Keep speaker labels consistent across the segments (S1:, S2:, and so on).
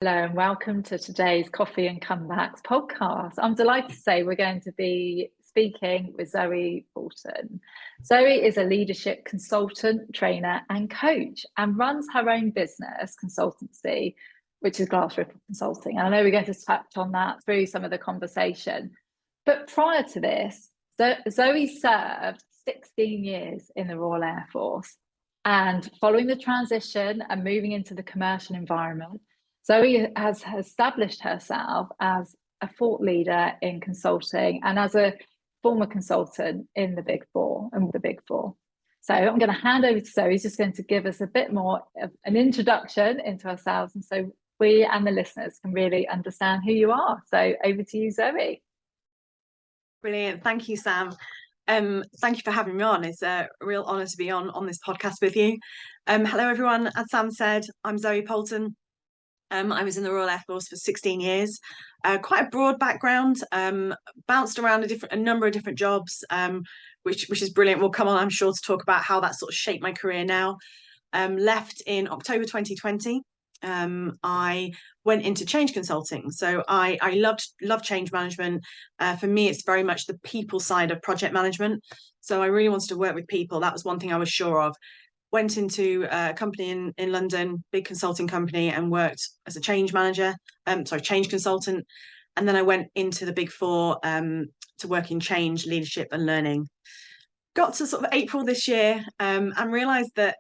S1: Hello and welcome to today's Coffee and Comebacks podcast. I'm delighted to say we're going to be speaking with Zoe Poulton. Zoe is a leadership consultant, trainer and coach and runs her own business consultancy, which is Glass Ripple Consulting. And I know we're going to touch on that through some of the conversation. But prior to this, Zoe served 16 years in the Royal Air Force. And following the transition and moving into the commercial environment, Zoe has established herself as a thought leader in consulting and as a former consultant in the Big Four and the Big Four. So I'm going to hand over to Zoe, who's just going to give us a bit more of an introduction into ourselves, and so we and the listeners can really understand who you are. So over to you, Zoe.
S2: Brilliant. Thank you, Sam. Thank you for having me on. It's a real honour to be on this podcast with you. Hello, everyone. As Sam said, I'm Zoe Poulton. I was in the Royal Air Force for 16 years, quite a broad background, bounced around a number of different jobs, which is brilliant. We'll come on, I'm sure, to talk about how that sort of shaped my career now. Left in October 2020. I went into change consulting. So I love change management. For me, it's very much the people side of project management. So I really wanted to work with people. That was one thing I was sure of. Went into a company in London, big consulting company, and worked as a change change consultant. And then I went into the Big Four to work in change, leadership and learning. Got to sort of April this year and realised that,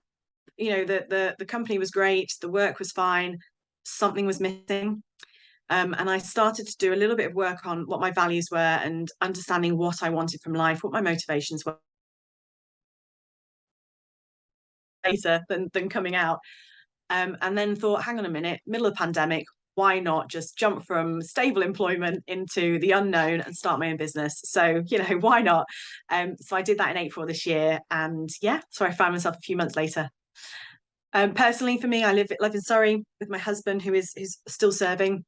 S2: the company was great, the work was fine, something was missing. And I started to do a little bit of work on what my values were and understanding what I wanted from life, what my motivations were. Later than coming out, and then thought, hang on a minute, middle of the pandemic, why not just jump from stable employment into the unknown and start my own business? So why not? So I did that in April this year, and so I found myself a few months later. Personally, for me, I live in Surrey with my husband, who's still serving.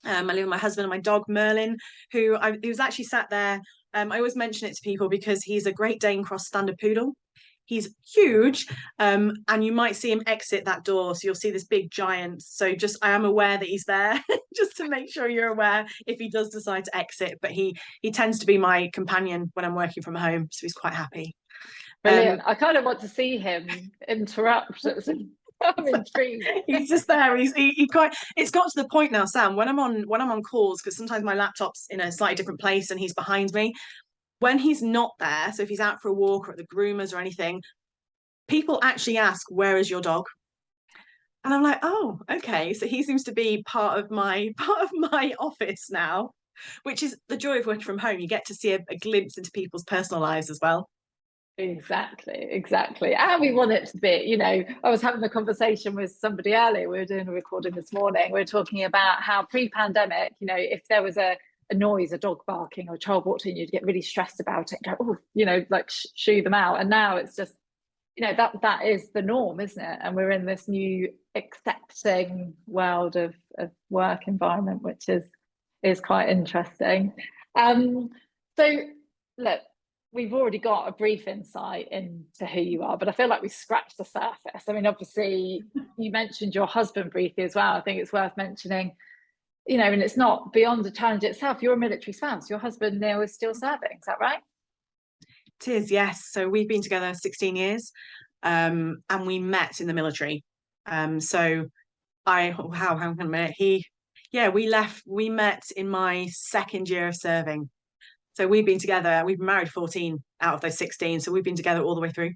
S2: I live with my husband and my dog Merlin, who's actually sat there. I always mention it to people because he's a Great Dane cross standard poodle. He's huge, and you might see him exit that door. So you'll see this big giant. So I am aware that he's there, just to make sure you're aware if he does decide to exit. But he tends to be my companion when I'm working from home, so he's quite happy.
S1: Brilliant. I kind of want to see him interrupt. I'm intrigued.
S2: He's just there. He quite. It's got to the point now, Sam. When I'm on calls, because sometimes my laptop's in a slightly different place and he's behind me. When he's not there, so if he's out for a walk or at the groomers or anything, people actually ask, "Where is your dog?" And I'm like, "Oh, okay." So he seems to be part of my office now, which is the joy of working from home. You get to see a glimpse into people's personal lives as well.
S1: Exactly. And we want it to be, I was having a conversation with somebody earlier. We were doing a recording this morning. We were talking about how pre-pandemic, if there was a noise, a dog barking or a child walked in, you'd get really stressed about it, go, like shoo them out. And now it's just, that is the norm, isn't it? And we're in this new accepting world of work environment, which is quite interesting. So look, we've already got a brief insight into who you are, but I feel like we scratched the surface. I mean, obviously, you mentioned your husband briefly as well. I think it's worth mentioning, and it's not beyond the challenge itself. You're a military spouse. Your husband, Neil, is still serving. Is that right?
S2: It is, yes. So we've been together 16 years, and we met in the military. So hang on a minute. We met in my second year of serving. So we've been together, we've been married 14 out of those 16. So we've been together all the way through.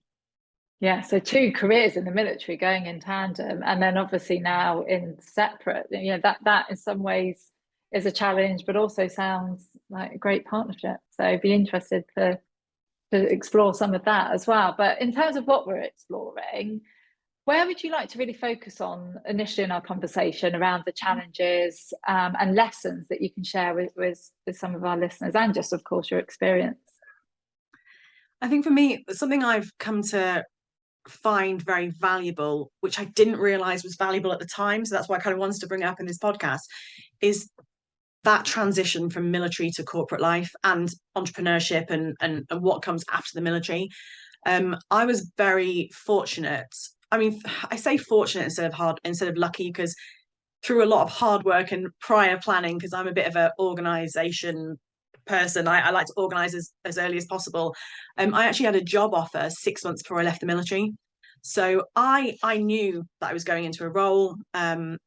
S1: Yeah, so 2 careers in the military going in tandem, and then obviously now in separate. That in some ways is a challenge, but also sounds like a great partnership. So I'd be interested to explore some of that as well. But in terms of what we're exploring, where would you like to really focus on initially in our conversation around the challenges and lessons that you can share with some of our listeners, and just, of course, your experience?
S2: I think for me, something I've come to find very valuable, which I didn't realize was valuable at the time, so that's why I kind of wanted to bring it up in this podcast, is that transition from military to corporate life and entrepreneurship and what comes after the military. I was very fortunate. I mean, I say fortunate instead of lucky, because through a lot of hard work and prior planning, because I'm a bit of an organisation person, I like to organise as early as possible. I actually had a job offer 6 months before I left the military. So I knew that I was going into a role, and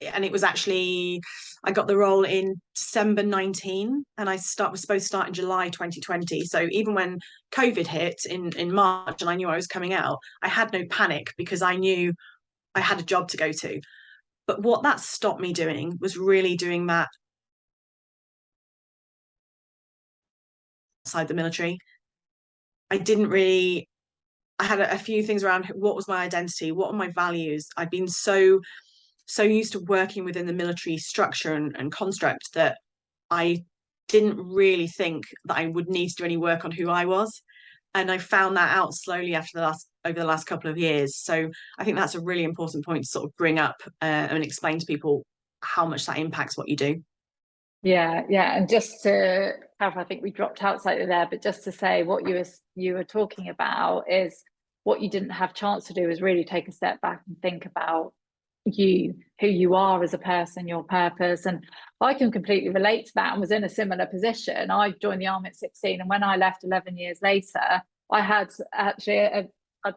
S2: it was actually, I got the role in December 19, and was supposed to start in July 2020. So even when COVID hit in March and I knew I was coming out, I had no panic because I knew I had a job to go to. But what that stopped me doing was really doing that outside the military. I didn't really, I had a few things around what was my identity, what are my values. I'd been so used to working within the military structure and construct that I didn't really think that I would need to do any work on who I was. And I found that out slowly over the last couple of years. So I think that's a really important point to sort of bring up and explain to people how much that impacts what you do.
S1: Yeah, and just to clarify, I think we dropped out slightly there, but just to say what you were talking about is what you didn't have chance to do is really take a step back and think about who you are as a person, your purpose. And I can completely relate to that and was in a similar position. I joined the army at 16, and when I left 11 years later, I had actually I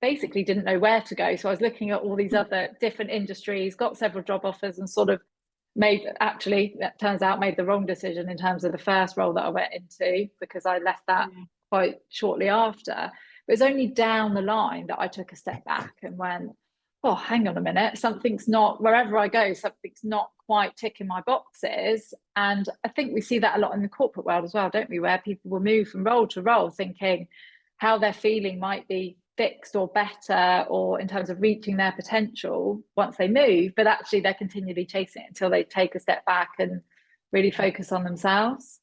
S1: basically didn't know where to go. So I was looking at all these other different industries, got several job offers, and sort of that turns out made the wrong decision in terms of the first role that I went into, because I left that quite shortly after. It was only down the line that I took a step back and went, oh, hang on a minute, something's not, wherever I go, something's not quite ticking my boxes. And I think we see that a lot in the corporate world as well, don't we? Where people will move from role to role thinking how their feeling might be fixed or better, or in terms of reaching their potential once they move, but actually they're continually chasing it until they take a step back and really focus on themselves.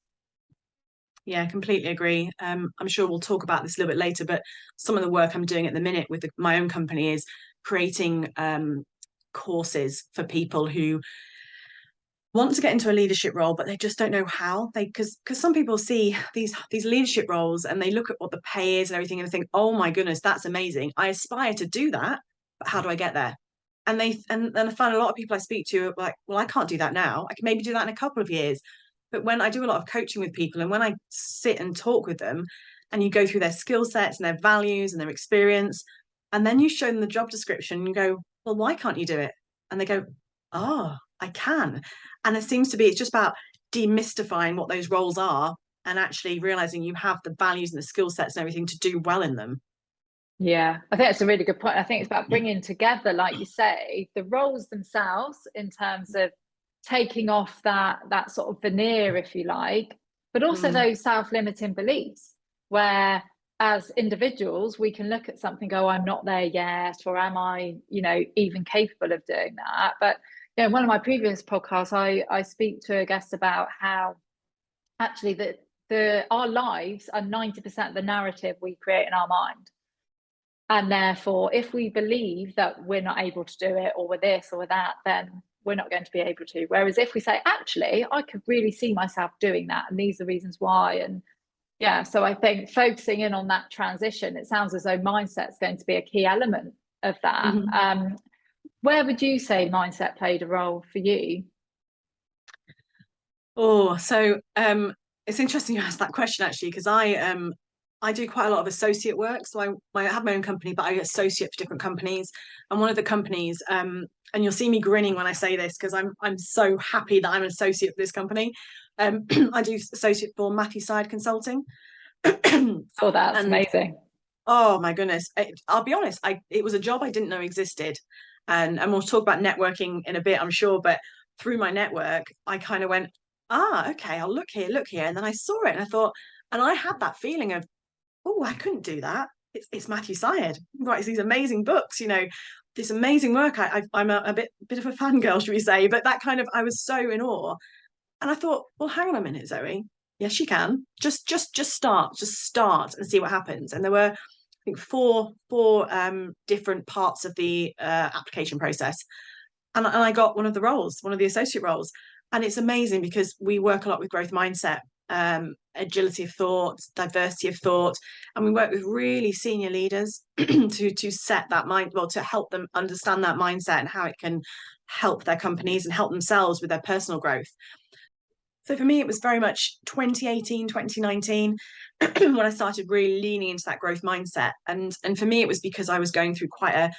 S2: Yeah, completely agree. I'm sure we'll talk about this a little bit later, but some of the work I'm doing at the minute with my own company is creating courses for people who want to get into a leadership role, but they just don't know how. Because some people see these leadership roles and they look at what the pay is and everything and they think, oh my goodness, that's amazing. I aspire to do that, but how do I get there? And I find a lot of people I speak to are like, well, I can't do that now. I can maybe do that in a couple of years. But when I do a lot of coaching with people and when I sit and talk with them and you go through their skill sets and their values and their experience, and then you show them the job description and you go, well, why can't you do it? And they go, oh, I can. And it seems to be, it's just about demystifying what those roles are and actually realizing you have the values and the skill sets and everything to do well in them.
S1: Yeah, I think that's a really good point. I think it's about bringing together, like you say, the roles themselves in terms of taking off that sort of veneer, if you like, but also those self-limiting beliefs where as individuals we can look at something, go, I'm not there yet, or am I, even capable of doing that? But in one of my previous podcasts, I speak to a guest about how actually our lives are 90% of the narrative we create in our mind. And therefore, if we believe that we're not able to do it, or we're this or we're that, then we're not going to be able to. Whereas if we say, actually, I could really see myself doing that, and these are the reasons why. And yeah, so I think focusing in on that transition, it sounds as though mindset is going to be a key element of that. Where would you say mindset played a role for you?
S2: Oh, so it's interesting you asked that question, actually, because I do quite a lot of associate work. So I have my own company, but I associate for different companies. And one of the companies, and you'll see me grinning when I say this because I'm so happy that I'm an associate for this company. I do associate for Matthew Side Consulting.
S1: Oh, that's amazing.
S2: Oh my goodness. I'll be honest, it was a job I didn't know existed. And we'll talk about networking in a bit, I'm sure. But through my network, I kind of went, okay, I'll look here. And then I saw it and I thought, and I had that feeling of, oh, I couldn't do that. It's Matthew Syed, writes these amazing books, this amazing work. I'm a bit of a fangirl, should we say? But that kind of, I was so in awe. And I thought, well, hang on a minute, Zoe. Yes, you can. Just start and see what happens. And there were, I think, four different parts of the application process. And I got one of the associate roles. And it's amazing because we work a lot with growth mindset, agility of thought, diversity of thought, and we work with really senior leaders to set that mind, well, to help them understand that mindset and how it can help their companies and help themselves with their personal growth. So for me, it was very much 2018, 2019 when I started really leaning into that growth mindset. And for me, it was because I was going through quite a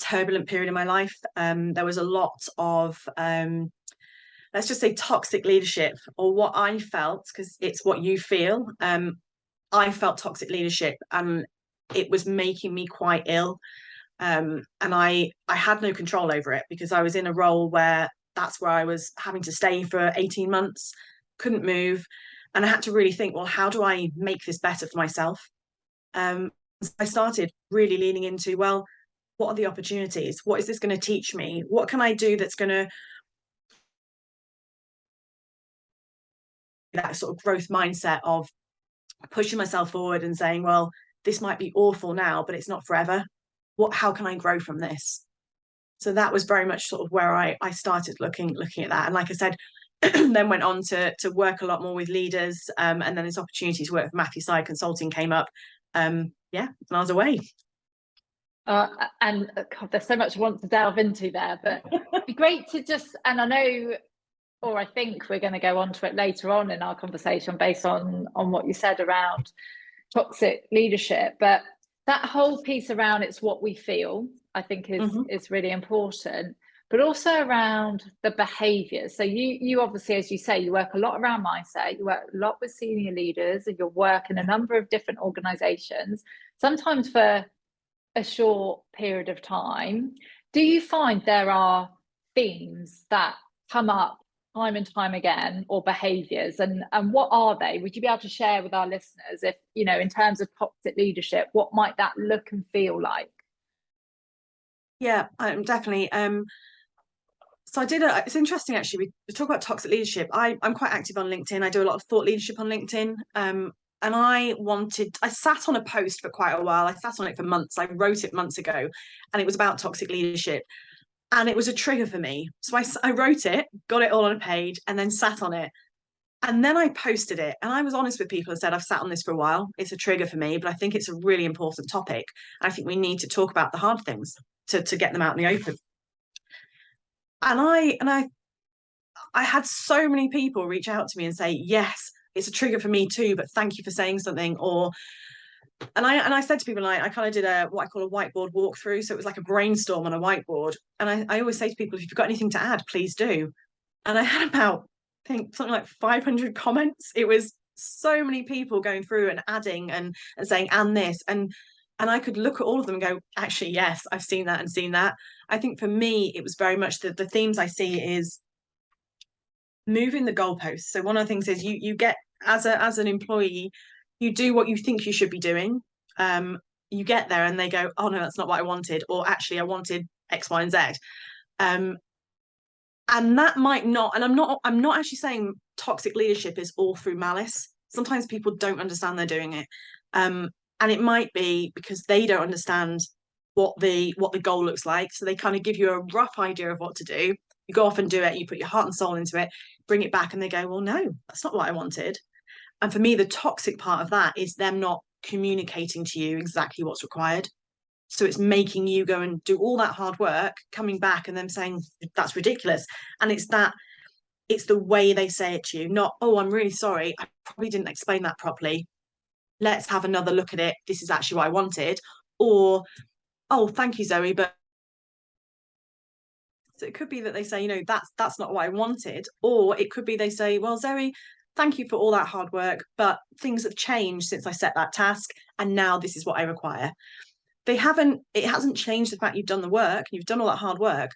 S2: turbulent period in my life. There was a lot of, let's just say, toxic leadership, or what I felt, because it's what you feel. I felt toxic leadership, and it was making me quite ill. And I had no control over it, because I was in a role where that's where I was having to stay for 18 months, couldn't move. And I had to really think, well, how do I make this better for myself? So I started really leaning into, well, what are the opportunities? What is this going to teach me? What can I do that's going to, that sort of growth mindset of pushing myself forward and saying, well, this might be awful now, but it's not forever. How can I grow from this? So that was very much sort of where I started looking at that. And like I said, then went on to work a lot more with leaders. And then this opportunity to work with Matthew Side Consulting came up. And I was away.
S1: And God, there's so much I want to delve into there, but it'd be great to just, and I know, or I think we're going to go on to it later on in our conversation based on what you said around toxic leadership, but that whole piece around it's what we feel, I think is really important, but also around the behaviours. So you obviously, as you say, you work a lot around mindset, you work a lot with senior leaders, and you work in a number of different organisations, sometimes for a short period of time. Do you find there are themes that come up time and time again, or behaviours, and what are they? Would you be able to share with our listeners, if in terms of toxic leadership, what might that look and feel like?
S2: Yeah, definitely. So it's interesting actually, we talk about toxic leadership. I'm quite active on LinkedIn. I do a lot of thought leadership on LinkedIn. And I sat on a post for quite a while. I sat on it for months. I wrote it months ago, and it was about toxic leadership. And it was a trigger for me. So I wrote it, got it all on a page, and then sat on it. And then I posted it, and I was honest with people and said, I've sat on this for a while. It's a trigger for me, but I think it's a really important topic. I think we need to talk about the hard things to get them out in the open. And I had so many people reach out to me and say, yes, it's a trigger for me too, but thank you for saying something. And I said to people, I kind of did what I call a whiteboard walkthrough. So it was like a brainstorm on a whiteboard. And I always say to people, if you've got anything to add, please do. And I had about, I think, something like 500 comments. It was so many people going through and adding and saying, and this. And I could look at all of them and go, actually, yes, I've seen that and seen that. I think for me, it was very much the themes I see is moving the goalposts. So one of the things is you get, as an employee, you do what you think you should be doing. You get there and they go, oh no, that's not what I wanted, or actually I wanted X, Y, and Z. And that might not, and I'm not actually saying toxic leadership is all through malice. Sometimes people don't understand they're doing it. And it might be because they don't understand what the goal looks like. So they kind of give you a rough idea of what to do. You go off and do it, you put your heart and soul into it, bring it back, and they go, well, no, that's not what I wanted. And for me, the toxic part of that is them not communicating to you exactly what's required. So it's making you go and do all that hard work, coming back and them saying, that's ridiculous. And it's the way they say it to you, not, oh, I'm really sorry, I probably didn't explain that properly. Let's have another look at it. This is actually what I wanted. Or, oh, thank you, Zoe, but so it could be that they say, that's not what I wanted. Or it could be they say, well, Zoe, thank you for all that hard work, but things have changed since I set that task, and now this is what I require. It hasn't changed the fact you've done the work, you've done all that hard work,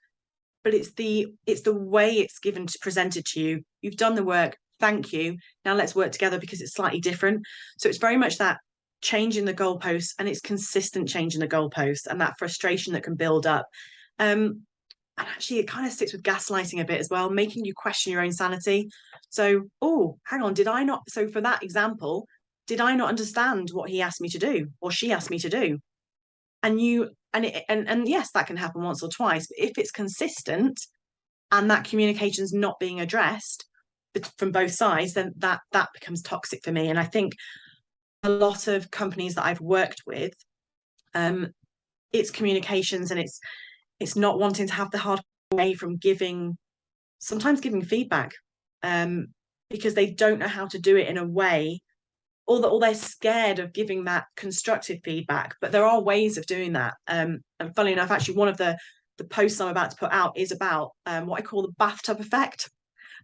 S2: but it's the way it's presented to you. You've done the work, thank you. Now let's work together because it's slightly different. So it's very much that change in the goalposts, and it's consistent change in the goalposts, and that frustration that can build up. And actually, it kind of sits with gaslighting a bit as well, making you question your own sanity. So, oh, hang on, did I not? So for that example, did I not understand what he asked me to do, or she asked me to do? And yes, that can happen once or twice. But if it's consistent and that communication's not being addressed from both sides, then that becomes toxic for me. And I think a lot of companies that I've worked with, it's communications, and it's not wanting to have the hard away from sometimes giving feedback, because they don't know how to do it in a way, or they're scared of giving that constructive feedback. But there are ways of doing that. And funnily enough, actually, one of the posts I'm about to put out is about what I call the bathtub effect.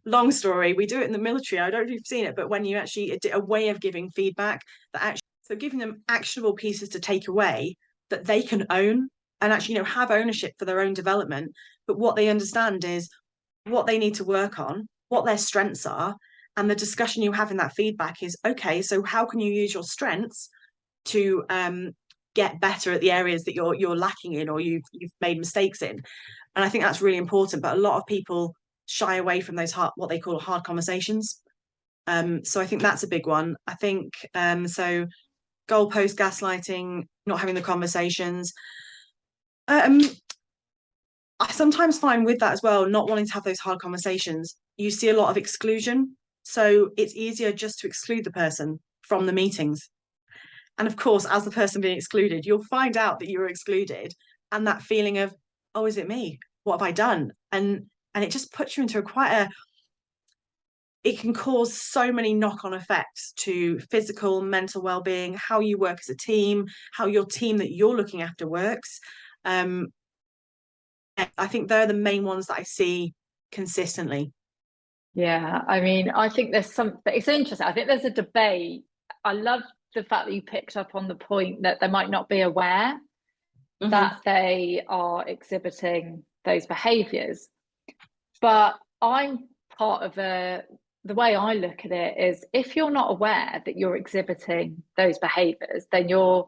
S2: Long story, we do it in the military. I don't know if you've seen it, but when you actually, a way of giving feedback that actually, so giving them actionable pieces to take away that they can own and actually, have ownership for their own development. But what they understand is what they need to work on, what their strengths are, and the discussion you have in that feedback is, okay, so how can you use your strengths to get better at the areas that you're lacking in, or you've made mistakes in. And I think that's really important. But a lot of people shy away from those what they call hard conversations. So I think that's a big one. I think so goalpost gaslighting, not having the conversations. I sometimes find with that as well, not wanting to have those hard conversations, you see a lot of exclusion. So it's easier just to exclude the person from the meetings. And of course, as the person being excluded, you'll find out that you were excluded, and that feeling of, oh, is it me? What have I done? And it just puts you into it can cause so many knock-on effects to physical, mental well-being, how you work as a team, how your team that you're looking after works. I think they're the main ones that I see consistently.
S1: Yeah, I mean, I think there's something, it's interesting. I think there's a debate. I love the fact that you picked up on the point that they might not be aware that they are exhibiting those behaviours. But I'm part of the way I look at it is, if you're not aware that you're exhibiting those behaviours, then you're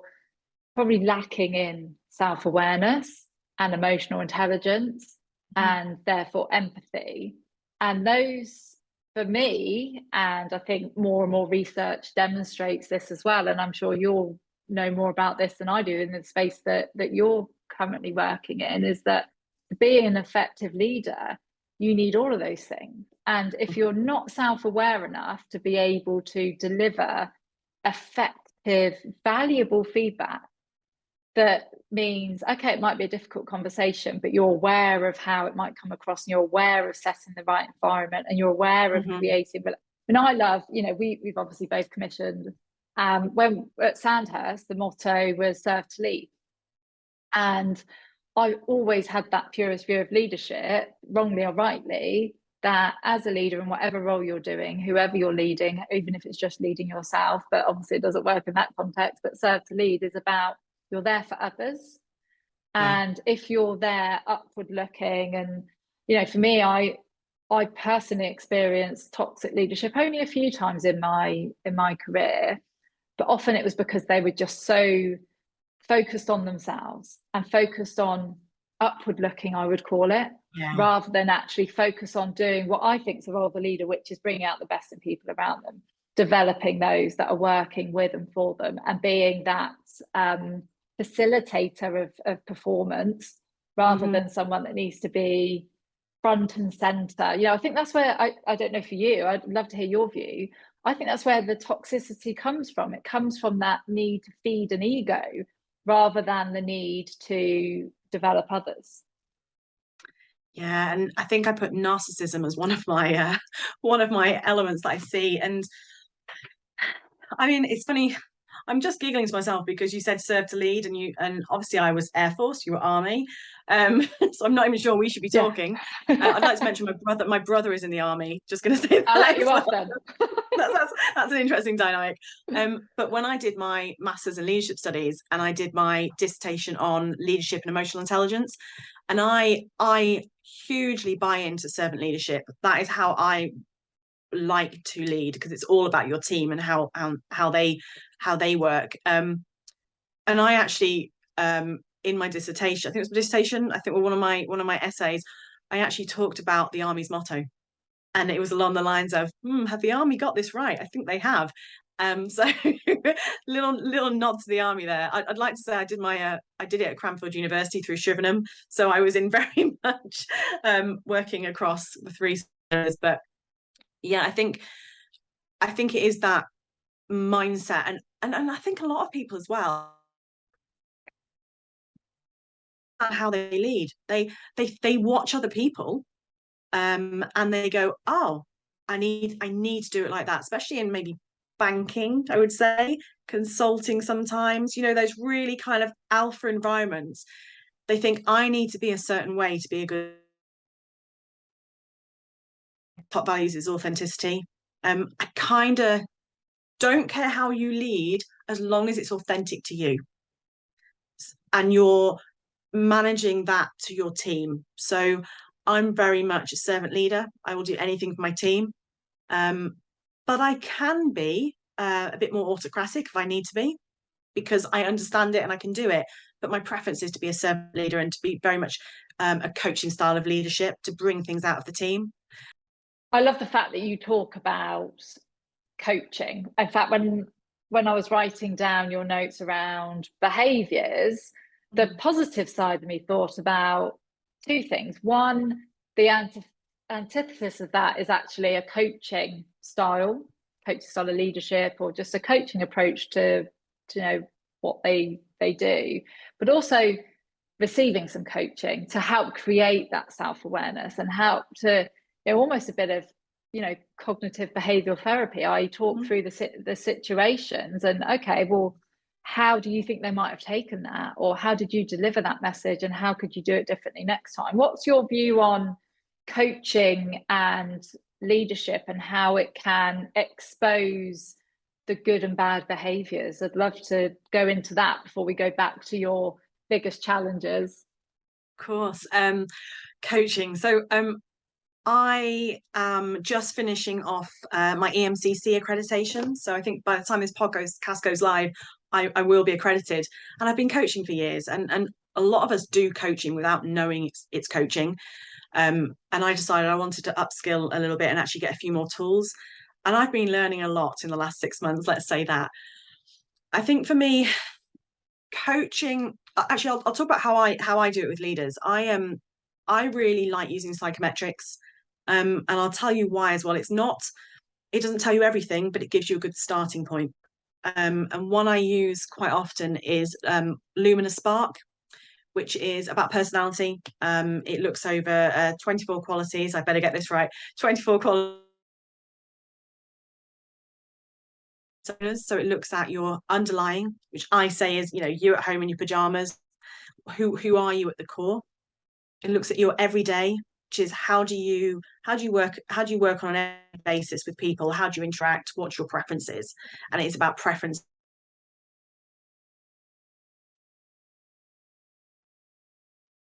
S1: probably lacking in self-awareness and emotional intelligence, and therefore empathy. And those, for me, and I think more and more research demonstrates this as well, and I'm sure you'll know more about this than I do in the space that you're currently working in, is that to be an effective leader, you need all of those things. And if you're not self-aware enough to be able to deliver effective, valuable feedback, that means, okay, it might be a difficult conversation, but you're aware of how it might come across, and you're aware of setting the right environment, and you're aware of creating. And I love, we've obviously both commissioned. When at Sandhurst, the motto was "Serve to Lead," and I always had that purest view of leadership, wrongly or rightly, that as a leader in whatever role you're doing, whoever you're leading, even if it's just leading yourself, but obviously it doesn't work in that context, but serve to lead is about, you're there for others. And if you're there upward looking, and for me, I personally experienced toxic leadership only a few times in my career, but often it was because they were just so focused on themselves and focused on upward looking, I would call it, rather than actually focus on doing what I think is the role of a leader, which is bringing out the best in people around them, developing those that are working with and for them, and being that facilitator of performance, rather than someone that needs to be front and center. I think that's where, I don't know for you, I'd love to hear your view. I think that's where the toxicity comes from. It comes from that need to feed an ego rather than the need to develop others.
S2: Yeah, and I think I put narcissism as one of my elements that I see. And I mean, it's funny, I'm just giggling to myself because you said serve to lead, and obviously I was Air Force, you were Army, so I'm not even sure we should be talking. I'd like to mention my brother is in the Army. Just going to say that.
S1: I'll let you off then.
S2: That's an interesting dynamic. But when I did my Masters in Leadership Studies, and I did my dissertation on leadership and emotional intelligence, and I hugely buy into servant leadership. That is how I like to lead, because it's all about your team and how they work. And I actually, in my dissertation, I think it was my dissertation, I think one of my essays, I actually talked about the Army's motto, and it was along the lines of, have the Army got this right? I think they have. So little nod to the Army there. I'd like to say I did it at Cranfield University through Shrivenham, so I was in very much working across the three years. But yeah, I think it is that mindset, and I think a lot of people as well how they lead. They watch other people, and they go, oh, I need to do it like that, especially in maybe banking, I would say, consulting sometimes, those really kind of alpha environments. They think I need to be a certain way to be a good. Top values is authenticity. I kind of don't care how you lead as long as it's authentic to you and you're managing that to your team. So I'm very much a servant leader. I will do anything for my team. But I can be a bit more autocratic if I need to be, because I understand it and I can do it. But my preference is to be a servant leader and to be very much a coaching style of leadership to bring things out of the team.
S1: I love the fact that you talk about coaching. In fact, when I was writing down your notes around behaviours, the positive side of me thought about two things. One, the antithesis of that is actually a coaching style of leadership, or just a coaching approach to what they do, but also receiving some coaching to help create that self-awareness and help to almost a bit of cognitive behavioral therapy. I talk through the situations and, okay, well, how do you think they might have taken that, or how did you deliver that message, and how could you do it differently next time? What's your view on coaching and leadership and how it can expose the good and bad behaviors? I'd love to go into that before we go back to your biggest challenges.
S2: Of course. Coaching. So I am just finishing off my EMCC accreditation. So I think by the time this podcast goes live, I will be accredited. And I've been coaching for years. And a lot of us do coaching without knowing it's coaching. And I decided I wanted to upskill a little bit and actually get a few more tools. And I've been learning a lot in the last 6 months, let's say that. I think for me, coaching, actually, I'll talk about how I do it with leaders. I really like using psychometrics. And I'll tell you why as well. It doesn't tell you everything, but it gives you a good starting point. And one I use quite often is Lumina Spark, which is about personality. It looks over 24 qualities. I better get this right. 24 qualities. So it looks at your underlying, which I say is, you at home in your pajamas. Who are you at the core? It looks at your everyday, which is how do you work on an everyday basis with people? How do you interact? What's your preferences? And it's about preference.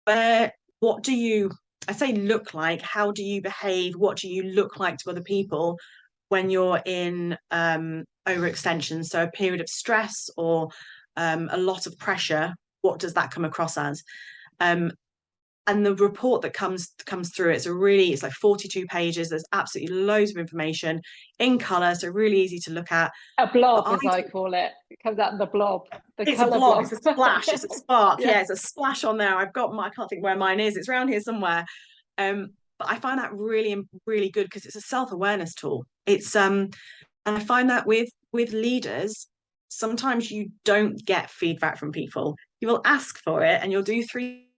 S2: What do you, I say, look like? How do you behave? What do you look like to other people when you're in overextension? So a period of stress or a lot of pressure. What does that come across as? And the report that comes through, it's like 42 pages. There's absolutely loads of information in colour, so really easy to look at.
S1: A blob, as I call it. It comes out in the blob.
S2: It's a blob. It's a splash. It's a spark. Yeah, it's a splash on there. I've got I can't think where mine is. It's around here somewhere. But I find that really, really good because it's a self-awareness tool. It's and I find that with leaders, sometimes you don't get feedback from people. You will ask for it, and you'll do 3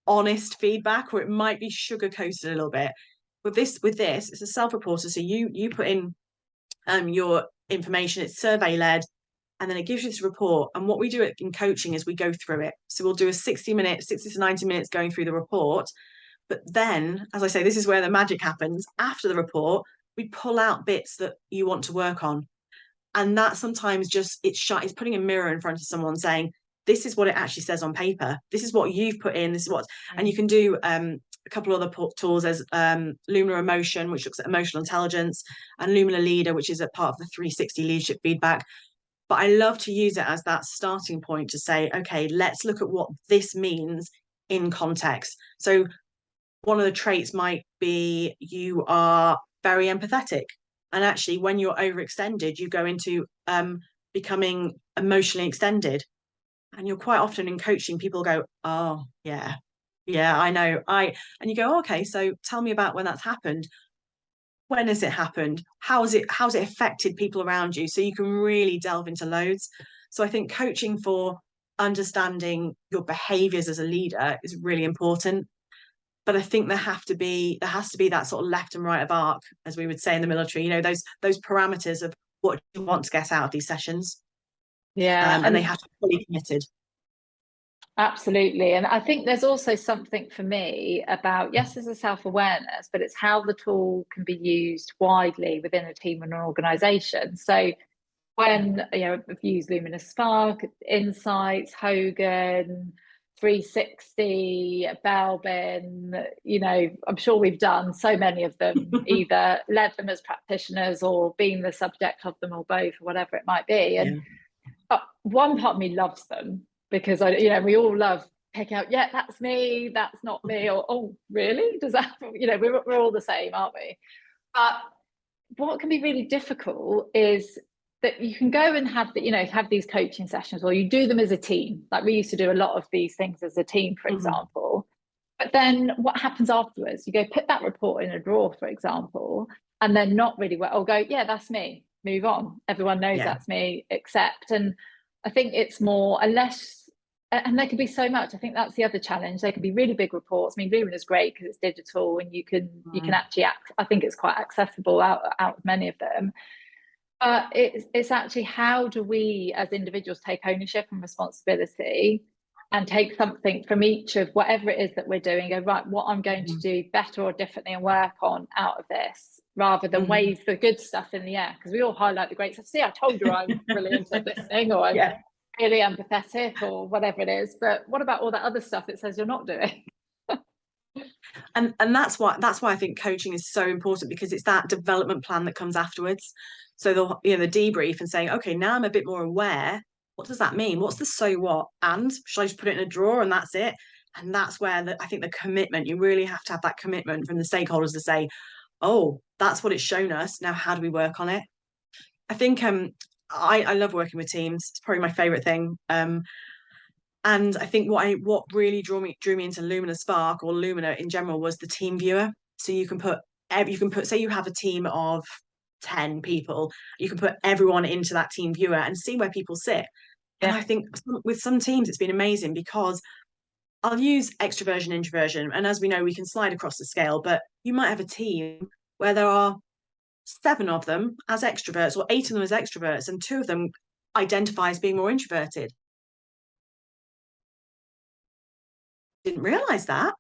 S2: honest feedback, or it might be sugar coated a little bit. With this, it's a self-reporter. So you put in your information. It's survey led, and then it gives you this report. And what we do in coaching is we go through it. So we'll do a 60 to 90 minutes going through the report. But then, as I say, this is where the magic happens. After the report, we pull out bits that you want to work on, and that sometimes just it's putting a mirror in front of someone saying, this is what it actually says on paper. This is what you've put in. This is what, and you can do a couple other tools. There's Lumina Emotion, which looks at emotional intelligence, and Lumina Leader, which is a part of the 360 leadership feedback. But I love to use it as that starting point to say, okay, let's look at what this means in context. So one of the traits might be you are very empathetic. And actually, when you're overextended, you go into becoming emotionally extended. And you're quite often in coaching, people go, oh, yeah, I know. And you go, okay, so tell me about when that's happened. when has it happened? How's it affected people around you? So you can really delve into loads. So I think coaching for understanding your behaviors as a leader is really important. But I think there has to be that sort of left and right of arc, as we would say in the military, those parameters of what you want to get out of these sessions.
S1: Yeah.
S2: And they have to be fully committed.
S1: Absolutely. And I think there's also something for me about, yes, there's a self-awareness, but it's how the tool can be used widely within a team and an organization. So when, I've used Luminous Spark, Insights, Hogan, 360, Belbin, I'm sure we've done so many of them, either led them as practitioners or been the subject of them or both, or whatever it might be. And one part of me loves them because we all love picking out, yeah, that's me, that's not me, or oh, really? Does that, we're all the same, aren't we? But what can be really difficult is that you can go and have these coaching sessions, or you do them as a team. Like we used to do a lot of these things as a team, for example. But then what happens afterwards? You go put that report in a drawer, for example, and then not really well, or go, yeah, that's me, move on. Everyone knows that's me, accept. And I think it's more, unless, and there could be so much. I think that's the other challenge. There can be really big reports. I mean, Lumen is great because it's digital and you can actually I think it's quite accessible out of many of them. But it's actually, how do we as individuals take ownership and responsibility and take something from each of whatever it is that we're doing, go, right, what I'm going to do better or differently and work on out of this, rather than wave the good stuff in the air, because we all highlight the great stuff. See, I told you I'm brilliant at listening, or I'm really empathetic, or whatever it is. But what about all that other stuff it says you're not doing?
S2: And that's why I think coaching is so important, because it's that development plan that comes afterwards. So the debrief and saying, okay, now I'm a bit more aware. What does that mean? What's the so what? And should I just put it in a drawer and that's it? And that's where I think the commitment, you really have to have that commitment from the stakeholders to say, oh, that's what it's shown us. Now, how do we work on it? I think I love working with teams. It's probably my favorite thing. And I think what really drew me into Lumina Spark, or Lumina in general, was the team viewer. So you can put, say you have a team of 10 people, you can put everyone into that team viewer and see where people sit. And I think with some teams it's been amazing, because I'll use extroversion, introversion, and as we know, we can slide across the scale, but you might have a team where there are 7 of them as extroverts, or 8 of them as extroverts, and 2 of them identify as being more introverted. Didn't realize that,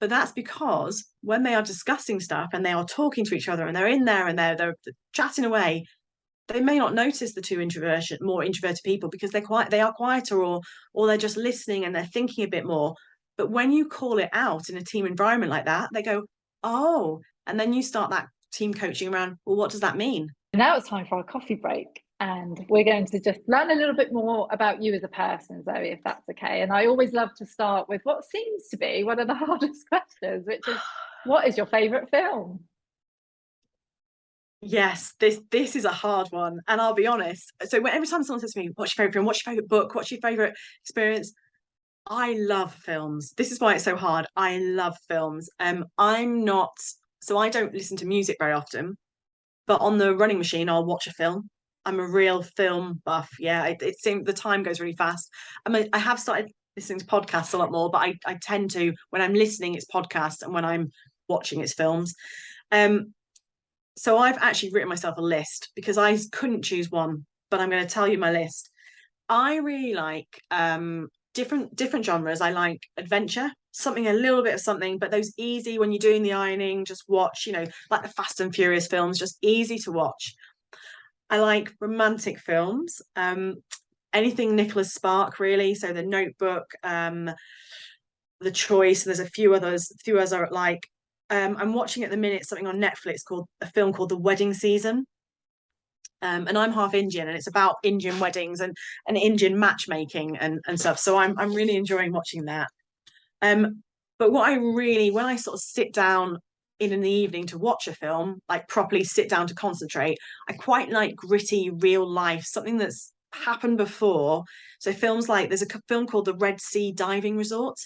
S2: but that's because when they are discussing stuff and they are talking to each other and they're in there and they're chatting away, they may not notice the 2 more introverted people, because they are quieter, or they're just listening and they're thinking a bit more. But when you call it out in a team environment like that, they go, oh, and then you start that team coaching around, well, what does that mean?
S1: Now it's time for our coffee break, and we're going to just learn a little bit more about you as a person, Zoe, if that's okay. And I always love to start with what seems to be one of the hardest questions, which is, what is your favourite film?
S2: Yes, this is a hard one, and I'll be honest. So every time someone says to me, what's your favourite film? What's your favourite book? What's your favourite experience? I love films. This is why it's so hard. I love films. I don't listen to music very often, but on the running machine, I'll watch a film. I'm a real film buff. Yeah, it seems the time goes really fast. I have started listening to podcasts a lot more, but I tend to, when I'm listening, it's podcasts, and when I'm watching, it's films. So I've actually written myself a list, because I couldn't choose one, but I'm going to tell you my list. I really like different genres. I like adventure, something, a little bit of something, but those easy, when you're doing the ironing, just watch, like the Fast and Furious films, just easy to watch. I like romantic films, anything Nicholas Spark, really. So The Notebook, The Choice, and there's a few others I like. I'm watching at the minute something on Netflix called The Wedding Season. And I'm half Indian, and it's about Indian weddings and Indian matchmaking and stuff. So I'm really enjoying watching that. But when I sort of sit down in the evening to watch a film, like properly sit down to concentrate, I quite like gritty, real life, something that's happened before. So films like, there's a film called The Red Sea Diving Resort.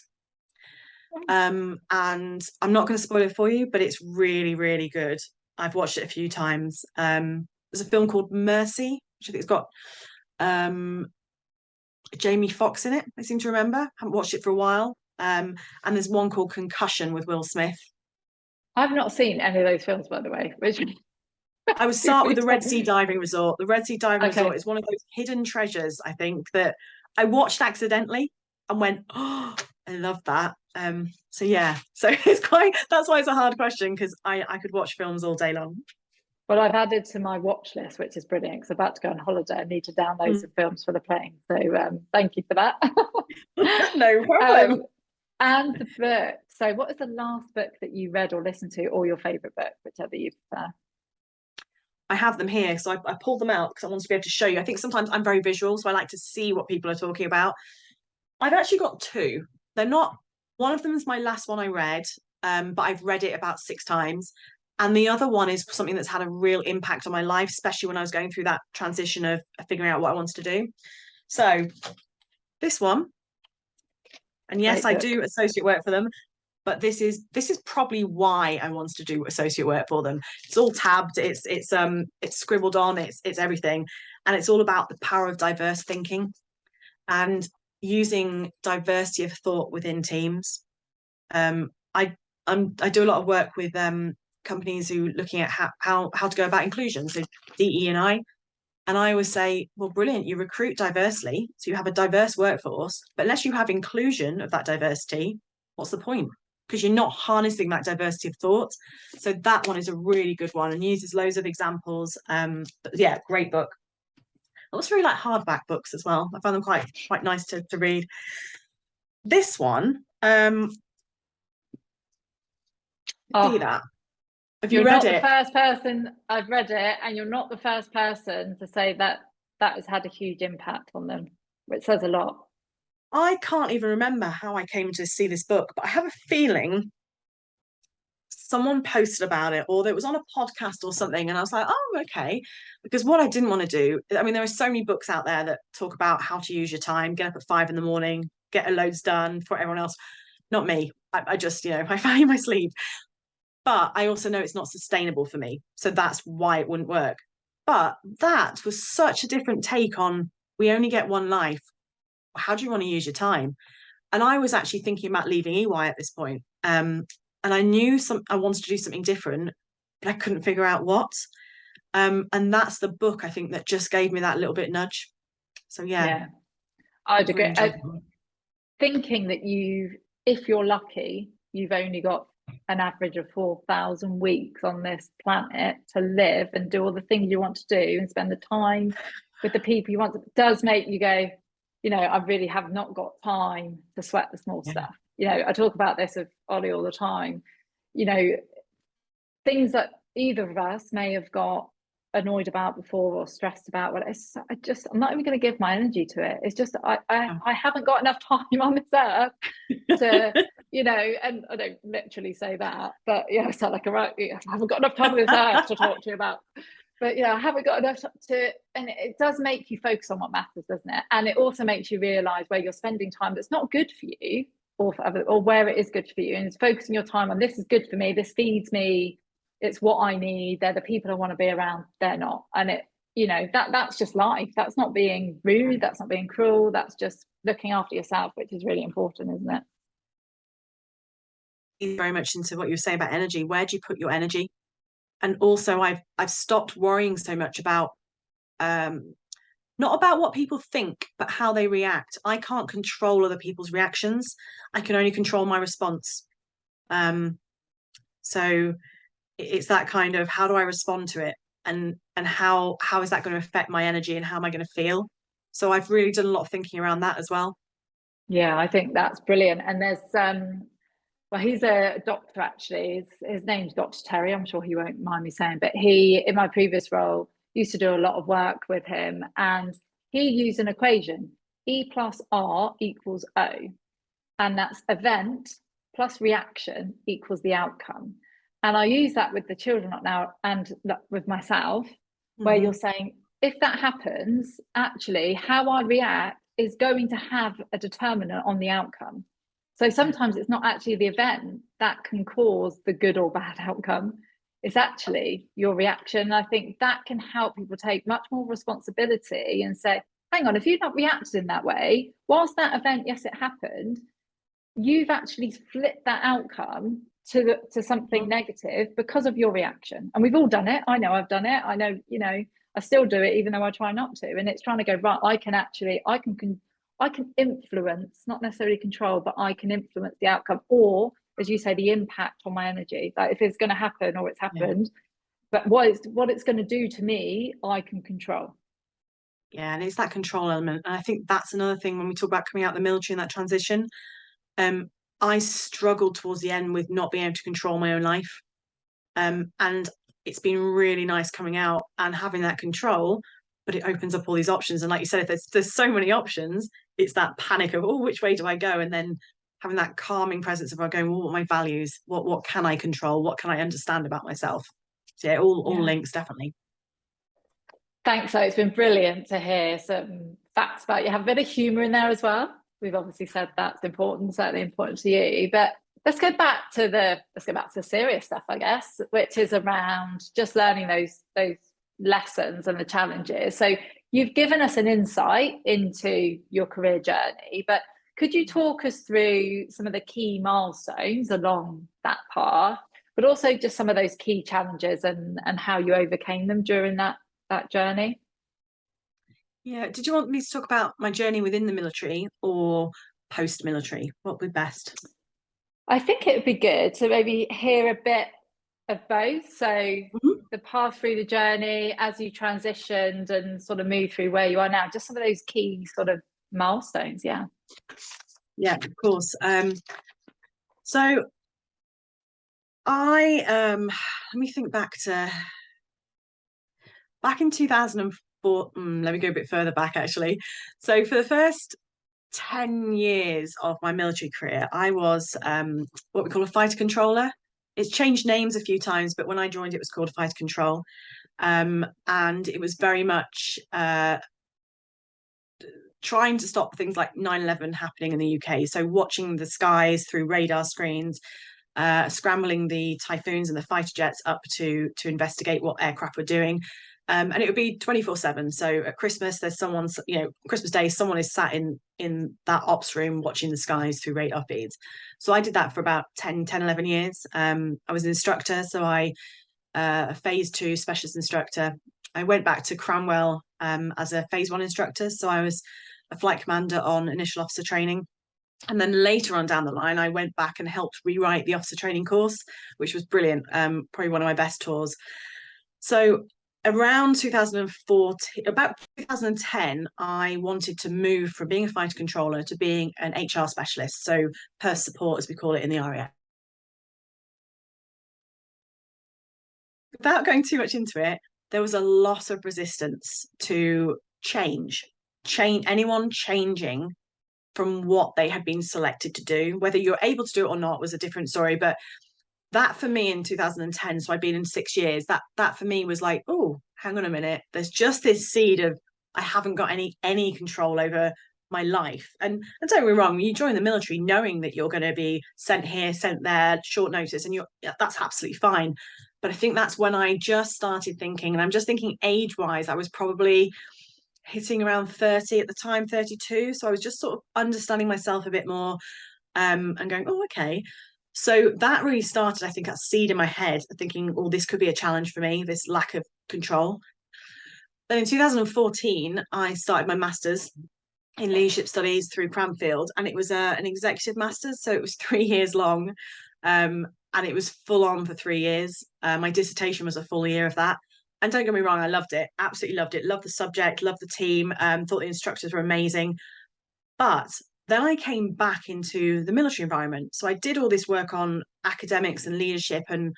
S2: And I'm not going to spoil it for you, but it's really, really good. I've watched it a few times. There's a film called Mercy, which I think it's got Jamie Foxx in it, I seem to remember. Haven't watched it for a while. And there's one called Concussion with Will Smith.
S1: I've not seen any of those films, by the way, which
S2: I would start with the Red Sea Diving Resort. The Red Sea Diving
S1: Okay.
S2: Resort is one of those hidden treasures, I think, that I watched accidentally and went, oh, I love that. So yeah, so that's why it's a hard question, because I could watch films all day long.
S1: Well, I've added to my watch list, which is brilliant, because I'm about to go on holiday. I need to download some films for the plane. So thank you for that.
S2: No problem.
S1: And the book. So what is the last book that you read or listened to, or your favourite book, whichever you prefer?
S2: I have them here, so I pulled them out because I wanted to be able to show you. I think sometimes I'm very visual, so I like to see what people are talking about. I've actually got two. They're not, one of them is my last one I read, but I've read it about 6 times. And the other one is something that's had a real impact on my life, especially when I was going through that transition of figuring out what I wanted to do. So this one, and yes, I do associate work for them, but this is probably why I wanted to do associate work for them. It's all tabbed, it's scribbled on, it's everything, and it's all about the power of diverse thinking and using diversity of thought within teams. I do a lot of work with companies who are looking at how to go about inclusion, so DE&I. And I always say, well, brilliant, you recruit diversely, so you have a diverse workforce, but unless you have inclusion of that diversity, what's the point? Because you're not harnessing that diversity of thought. So that one is a really good one and uses loads of examples. But yeah, great book. I also really like hardback books as well. I find them quite nice to read. This one, see that? Have you read it?
S1: You're not the first person. I've read it, and you're not the first person to say that has had a huge impact on them, which says a lot.
S2: I can't even remember how I came to see this book, but I have a feeling someone posted about it, or it was on a podcast or something, and I was like, oh, okay. Because what I didn't want to do, I mean, there are so many books out there that talk about how to use your time, get up at 5 a.m, get a loads done for everyone else. Not me. I just, I value my sleep. But I also know it's not sustainable for me. So that's why it wouldn't work. But that was such a different take on, we only get one life. How do you want to use your time? And I was actually thinking about leaving EY at this point. And I knew I wanted to do something different, but I couldn't figure out what. And that's the book, I think, that just gave me that little bit nudge. So yeah.
S1: I'd agree. Thinking that if you're lucky, you've only got an average of 4,000 weeks on this planet to live and do all the things you want to do and spend the time with the people you want to, does make you go, I really have not got time to sweat the small stuff. I talk about this with Ollie all the time, things that either of us may have got annoyed about before or stressed about. Well, I'm not even going to give my energy to it. It's just I haven't got enough time on this earth to and I don't literally say that, but I sound like I haven't got enough time on this earth to talk to you about. But I haven't got enough to, and it does make you focus on what matters, doesn't it? And it also makes you realise where you're spending time that's not good for you, or for other, or where it is good for you, and it's focusing your time on, this is good for me, this feeds me, it's what I need, they're the people I want to be around, they're not. And that's just life. That's not being rude, that's not being cruel, that's just looking after yourself, which is really important, isn't it?
S2: Very much into what you were saying about energy. Where do you put your energy? And also I've stopped worrying so much about not about what people think, but how they react. I can't control other people's reactions. I can only control my response. So it's that kind of, how do I respond to it, and how is that going to affect my energy, and how am I going to feel? So I've really done a lot of thinking around that as well.
S1: Yeah, I think that's brilliant. And there's well, he's a doctor, actually. His name's Dr. Terry. I'm sure he won't mind me saying, but he, in my previous role, used to do a lot of work with him, and he used an equation: E plus R equals O, and that's event plus reaction equals the outcome. And I use that with the children now and with myself, where you're saying, if that happens, actually how I react is going to have a determinant on the outcome. So sometimes it's not actually the event that can cause the good or bad outcome. it's actually your reaction. I think that can help people take much more responsibility and say, hang on, if you've not reacted in that way, whilst that event, yes, it happened, you've actually flipped that outcome to something negative because of your reaction. And we've all done it. I know I've done it. I know, I still do it, even though I try not to. And it's trying to go, right, I can influence, not necessarily control, but I can influence the outcome, or as you say, the impact on my energy. Like if it's going to happen or it's happened, but what it's going to do to me, I can control.
S2: Yeah, and it's that control element. And I think that's another thing when we talk about coming out of the military and that transition. I struggled towards the end with not being able to control my own life. And it's been really nice coming out and having that control, but it opens up all these options. And like you said, if there's so many options, it's that panic of, oh, which way do I go? And then having that calming presence of going, well, what are my values? What can I control? What can I understand about myself? So yeah, all links, definitely.
S1: Thanks, Zoe. It's been brilliant to hear some facts about you. Have a bit of humour in there as well. We've obviously said that's important, certainly important to you. But let's go back to the serious stuff, I guess, which is around just learning those lessons and the challenges. So you've given us an insight into your career journey, but could you talk us through some of the key milestones along that path, but also just some of those key challenges and how you overcame them during that journey?
S2: Yeah. Did you want me to talk about my journey within the military or post-military? What would be best?
S1: I think it would be good to maybe hear a bit of both. So the path through the journey as you transitioned and sort of moved through where you are now, just some of those key sort of milestones. Yeah,
S2: of course. So I let me think back in 2004. Let me go a bit further back, actually. So for the first 10 years of my military career, I was what we call a fighter controller. It's changed names a few times, but when I joined, it was called fighter control. And it was very much trying to stop things like 9/11 happening in the UK. So watching the skies through radar screens, scrambling the Typhoons and the fighter jets up to investigate what aircraft were doing. And it would be 24/7. So at Christmas, there's someone, Christmas Day, someone is sat in that ops room watching the skies through radar feeds. So I did that for about 11 years. I was an instructor, so a phase 2 specialist instructor. I went back to Cranwell as a phase 1 instructor. So I was a flight commander on initial officer training. And then later on down the line, I went back and helped rewrite the officer training course, which was brilliant. Probably one of my best tours. So around 2014, about 2010, I wanted to move from being a fighter controller to being an HR specialist. So purse support, as we call it in the RAF. Without going too much into it, there was a lot of resistance to change. Anyone changing from what they had been selected to do. Whether you're able to do it or not was a different story. But that for me in 2010, so I'd been in 6 years, that for me was like, oh, hang on a minute. There's just this seed of I haven't got any control over my life. And don't get me wrong, you join the military knowing that you're going to be sent here, sent there, short notice, and that's absolutely fine. But I think that's when I just started thinking, and I'm just thinking age-wise, I was probably hitting around 30 at the time, 32. So I was just sort of understanding myself a bit more and going, oh, okay. So that really started, I think, that seed in my head, thinking, oh, this could be a challenge for me, this lack of control. Then in 2014, I started my master's in leadership studies through Cranfield, and it was an executive master's. So it was 3 years long, and it was full on for 3 years. My dissertation was a full year of that. And don't get me wrong, I loved it, absolutely loved it, loved the subject, loved the team, thought the instructors were amazing. But then I came back into the military environment. So I did all this work on academics and leadership and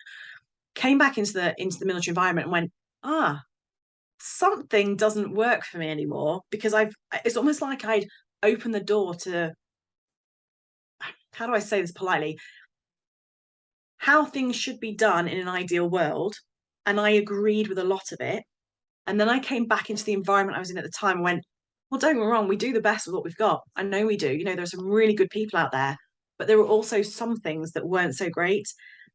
S2: came back into the military environment and went, something doesn't work for me anymore, because it's almost like I'd opened the door to, how do I say this politely, how things should be done in an ideal world. And I agreed with a lot of it. And then I came back into the environment I was in at the time and went, well, don't get me wrong, we do the best with what we've got. I know we do. There's some really good people out there, but there were also some things that weren't so great.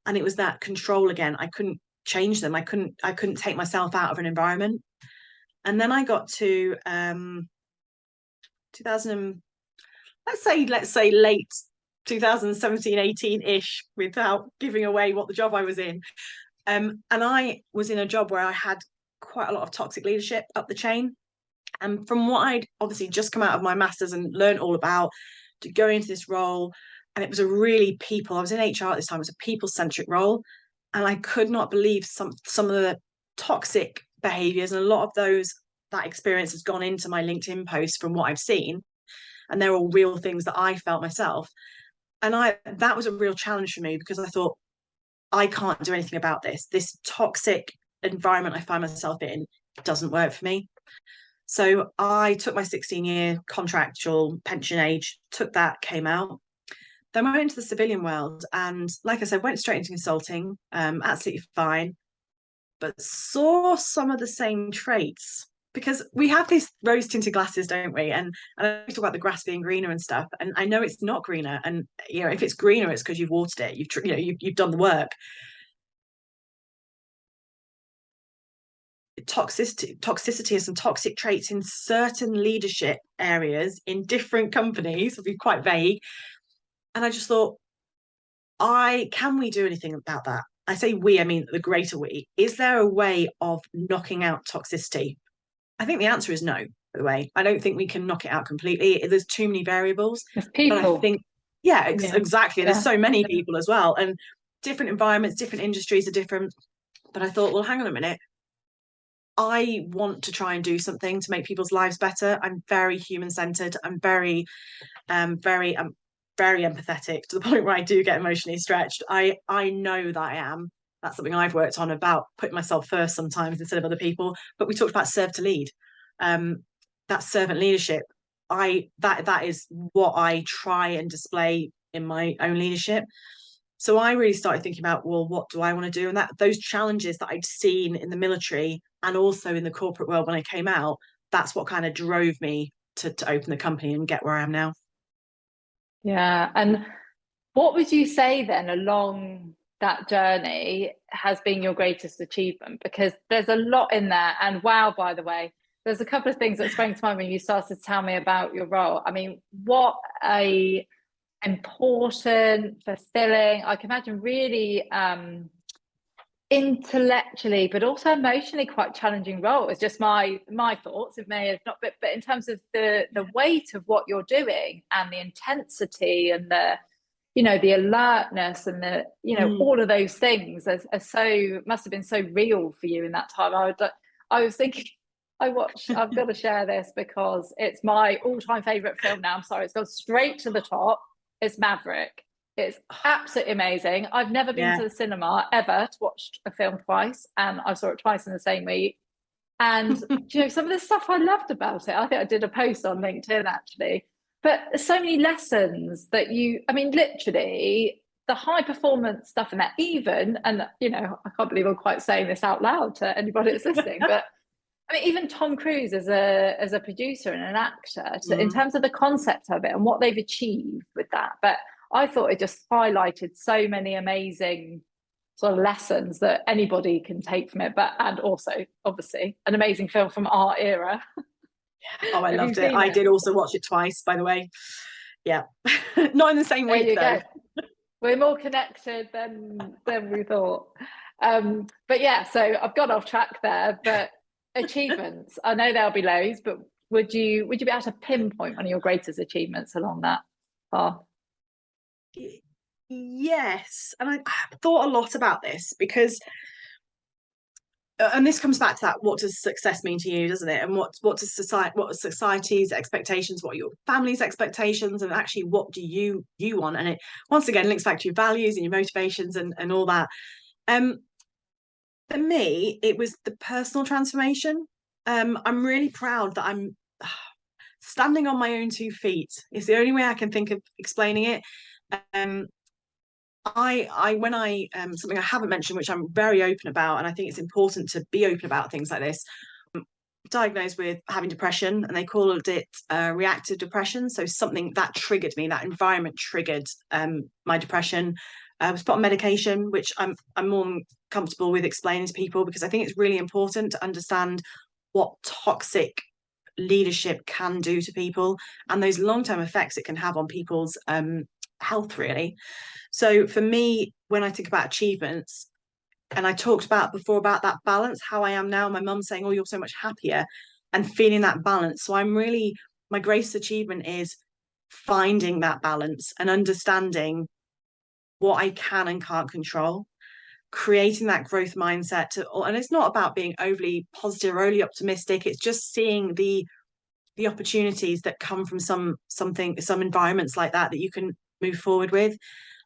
S2: And it was that control again. I couldn't change them. I couldn't take myself out of an environment. And then I got to 2000, let's say late 2017, 18-ish, without giving away what the job I was in. And I was in a job where I had quite a lot of toxic leadership up the chain. And from what I'd obviously just come out of my master's and learned all about, to go into this role, and it was a really I was in HR at this time, it was a people-centric role. And I could not believe some of the toxic behaviours, and a lot of that experience has gone into my LinkedIn posts from what I've seen. And they're all real things that I felt myself. And that was a real challenge for me, because I thought, I can't do anything about this. This toxic environment I find myself in doesn't work for me. So I took my 16-year contractual pension age, took that, came out. Then I went into the civilian world, and like I said, went straight into consulting, absolutely fine, but saw some of the same traits, because we have these rose-tinted glasses, don't we? And I talk about the grass being greener and stuff, and I know it's not greener. And if it's greener, it's because you've watered it, you've done the work. Toxicity and some toxic traits in certain leadership areas in different companies would be quite vague. And I just thought, can we do anything about that? I say we, I mean the greater we. Is there a way of knocking out toxicity? I think the answer is no, by the way. I don't think we can knock it out completely. There's too many variables.
S1: There's people.
S2: But I think, exactly. There's so many people as well. And different environments, different industries are different. But I thought, well, hang on a minute. I want to try and do something to make people's lives better. I'm very human-centered. I'm very empathetic, to the point where I do get emotionally stretched. I know that I am. That's something I've worked on, about putting myself first sometimes instead of other people. But we talked about serve to lead. That servant leadership. That is what I try and display in my own leadership. So I really started thinking about, well, what do I want to do? And those challenges that I'd seen in the military and also in the corporate world when I came out, that's what kind of drove me to open the company and get where I am now.
S1: Yeah. And what would you say then along that journey has been your greatest achievement? Because there's a lot in there. And wow, by the way, there's a couple of things that sprang to mind when you started to tell me about your role. I mean, what a important, fulfilling, I can imagine really intellectually but also emotionally quite challenging role. It's just my thoughts. It may have not, but in terms of the weight of what you're doing and the intensity and the alertness and the all of those things are so, must have been so real for you in that time. I was thinking, I've got to share this because it's my all-time favorite film now. I'm sorry, it's gone straight to the top. It's Maverick. It's absolutely amazing. I've never been to the cinema ever to watch a film twice, and I saw it twice in the same week. And some of the stuff I loved about it, I think I did a post on LinkedIn actually, but there's so many lessons that literally the high performance stuff in that, even, and I can't believe I'm quite saying this out loud to anybody that's listening, but I mean, even Tom Cruise as a producer and an actor, in terms of the concept of it and what they've achieved with that. But I thought it just highlighted so many amazing sort of lessons that anybody can take from it. And also, obviously, an amazing film from our era.
S2: Oh, I loved it. I did also watch it twice, by the way. Yeah, not in the same week though.
S1: We're more connected than we thought. But yeah, so I've got off track there, but. Achievements, I know there'll be loads, but would you be able to pinpoint one of your greatest achievements along that path?
S2: Yes, and I thought a lot about this because, and this comes back to that: what does success mean to you, doesn't it? And what does society's expectations, what are your family's expectations, and actually what do you want? And it once again links back to your values and your motivations and all that. For me, it was the personal transformation. I'm really proud that I'm standing on my own 2 feet. It's the only way I can think of explaining it. Something I haven't mentioned, which I'm very open about, and I think it's important to be open about things like this. Diagnosed with having depression, and they called it reactive depression. So something that triggered me, that environment triggered my depression. I was put on medication, which I'm more than comfortable with explaining to people, because I think it's really important to understand what toxic leadership can do to people and those long-term effects it can have on people's health, really. So for me, when I think about achievements, and I talked about before about that balance, how I am now, my mum saying, oh, you're so much happier, and feeling that balance. So I'm really, my greatest achievement is finding that balance and understanding what I can and can't control, creating that growth mindset to, and it's not about being overly positive or overly optimistic. It's just seeing the opportunities that come from some environments like that you can move forward with,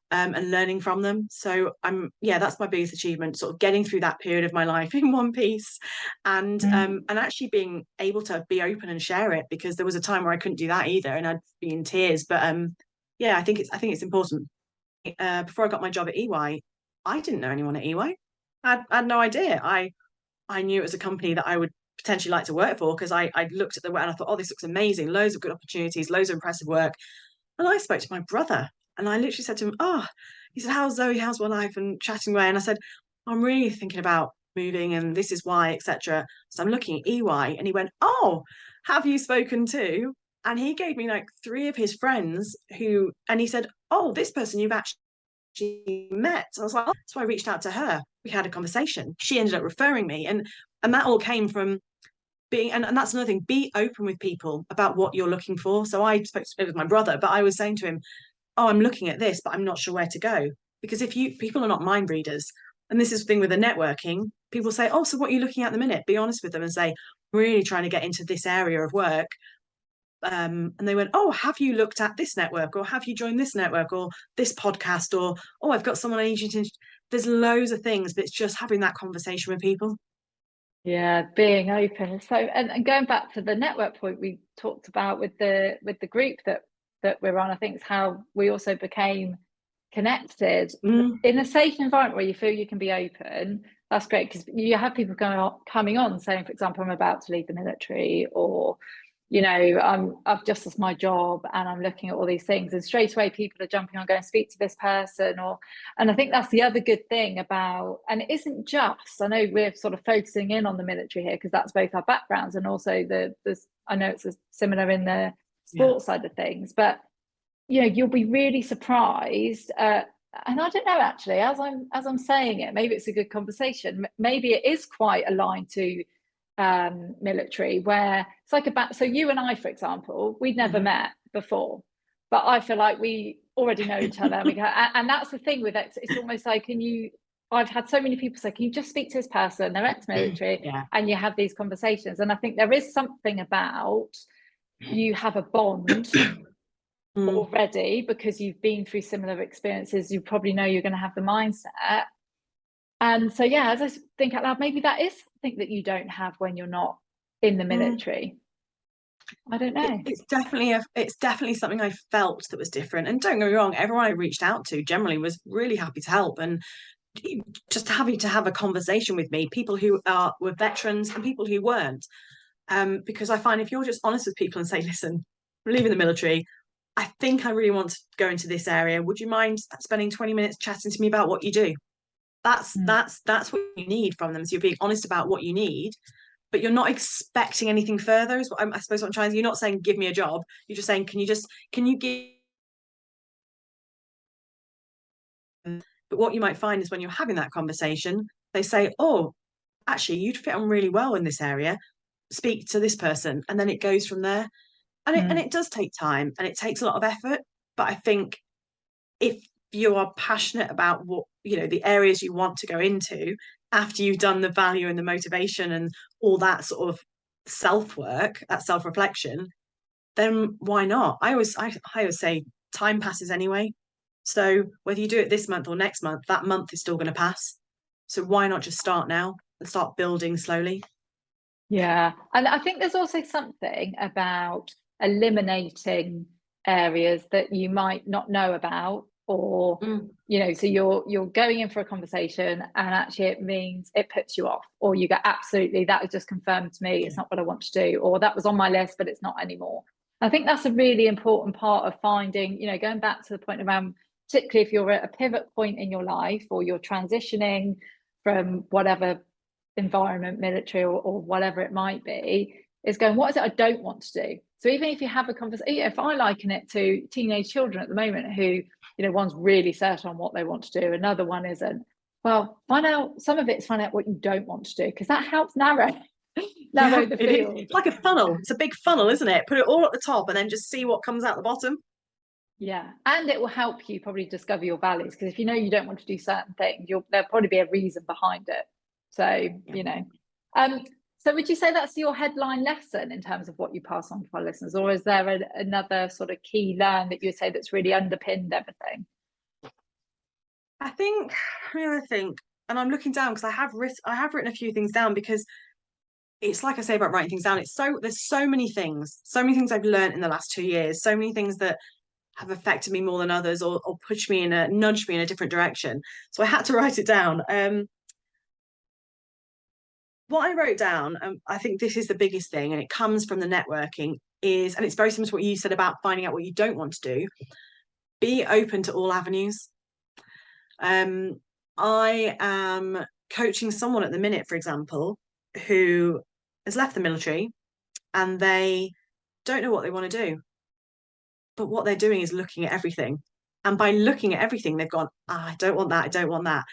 S2: and learning from them. So that's my biggest achievement, sort of getting through that period of my life in one piece, and actually being able to be open and share it, because there was a time where I couldn't do that either, and I'd be in tears. But I think it's important. Before I got my job at EY, I didn't know anyone at EY. I had no idea. I knew it was a company that I would potentially like to work for, because I looked at the work and I thought, oh, this looks amazing, loads of good opportunities, loads of impressive work. And I spoke to my brother, and I literally said to him, oh, he said, how's Zoe, how's my life, and chatting away. And I said, I'm really thinking about moving, and this is why, etc. So I'm looking at EY. And he went, oh, have you spoken to? And he gave me like 3 of his friends and he said, oh, this person you've actually met. So I was like, oh. So I reached out to her. We had a conversation. She ended up referring me. And that all came from being, and that's another thing, be open with people about what you're looking for. So I spoke to it with my brother, but I was saying to him, oh, I'm looking at this, but I'm not sure where to go. Because people are not mind readers. And this is the thing with the networking. People say, oh, so what are you looking at the minute? Be honest with them and say, I'm really trying to get into this area of work. And they went, oh, have you looked at this network, or have you joined this network, or this podcast, or, oh, I've got someone I need you to. There's loads of things, but it's just having that conversation with people.
S1: Yeah, being open. So, and going back to the network point we talked about with the group that we're on, I think it's how we also became connected in a safe environment where you feel you can be open. That's great, because you have people coming on saying, for example, I'm about to leave the military, or I've just lost my job and I'm looking at all these things, and straight away people are jumping on, going to speak to this person, and I think that's the other good thing about, and it isn't just, I know we're sort of focusing in on the military here because that's both our backgrounds, and also I know it's similar in the sports side of things, but you'll be really surprised. And I don't know, actually, as I'm saying it, maybe it's a good conversation. Maybe it is quite aligned to military, where it's like so you and I, for example, we'd never met before, but I feel like we already know each other. And that's the thing with it. It's almost like, I've had so many people say, can you just speak to this person? They're ex-military, and you have these conversations. And I think there is something about, you have a bond already because you've been through similar experiences. You probably know you're going to have the mindset. And so, as I think out loud, maybe that is something that you don't have when you're not in the military. I don't know.
S2: It's definitely something I felt that was different. And don't get me wrong, everyone I reached out to generally was really happy to help, and just happy to have a conversation with me. People who were veterans and people who weren't, because I find if you're just honest with people and say, listen, I'm leaving the military, I think I really want to go into this area. Would you mind spending 20 minutes chatting to me about what you do? That's what you need from them. So you're being honest about what you need, but you're not expecting anything further. Is what I suppose what I'm trying to. You're not saying give me a job. You're just saying, can you give? But what you might find is when you're having that conversation, they say, oh, actually, you'd fit on really well in this area. Speak to this person, and then it goes from there. And it does take time, and it takes a lot of effort. But I think if you are passionate about what the areas you want to go into, after you've done the value and the motivation and all that sort of self-work, that self-reflection, then why not? I always say time passes anyway. So whether you do it this month or next month, that month is still going to pass. So why not just start now and start building slowly?
S1: Yeah. And I think there's also something about eliminating areas that you might not know about, or so you're going in for a conversation and actually it means it puts you off, or you go, absolutely, that was just confirmed to me, it's not what I want to do, or that was on my list but it's not anymore. I think that's a really important part of finding, going back to the point around particularly if you're at a pivot point in your life, or you're transitioning from whatever environment, military or whatever it might be, is going, what is it I don't want to do? So even if you have a conversation, if I liken it to teenage children at the moment who, one's really certain on what they want to do, another one isn't. Well, some of it's find out what you don't want to do, because that helps narrow the field.
S2: It's like a funnel. It's a big funnel, isn't it? Put it all at the top and then just see what comes out the bottom.
S1: Yeah, and it will help you probably discover your values, because if you know you don't want to do certain things, there'll probably be a reason behind it. So, so would you say that's your headline lesson in terms of what you pass on to our listeners, or is there another sort of key learn that you would say that's really underpinned everything?
S2: I think, and I'm looking down because I have written a few things down, because it's like I say about writing things down. There's so many things I've learned in the last 2 years, so many things that have affected me more than others, or nudged me in a different direction. So I had to write it down. What I wrote down, I think this is the biggest thing, and it comes from the networking, and it's very similar to what you said about finding out what you don't want to do. Be open to all avenues. I am coaching someone at the minute, for example, who has left the military and they don't know what they want to do. But what they're doing is looking at everything. And by looking at everything, they've gone, I don't want that, I don't want that.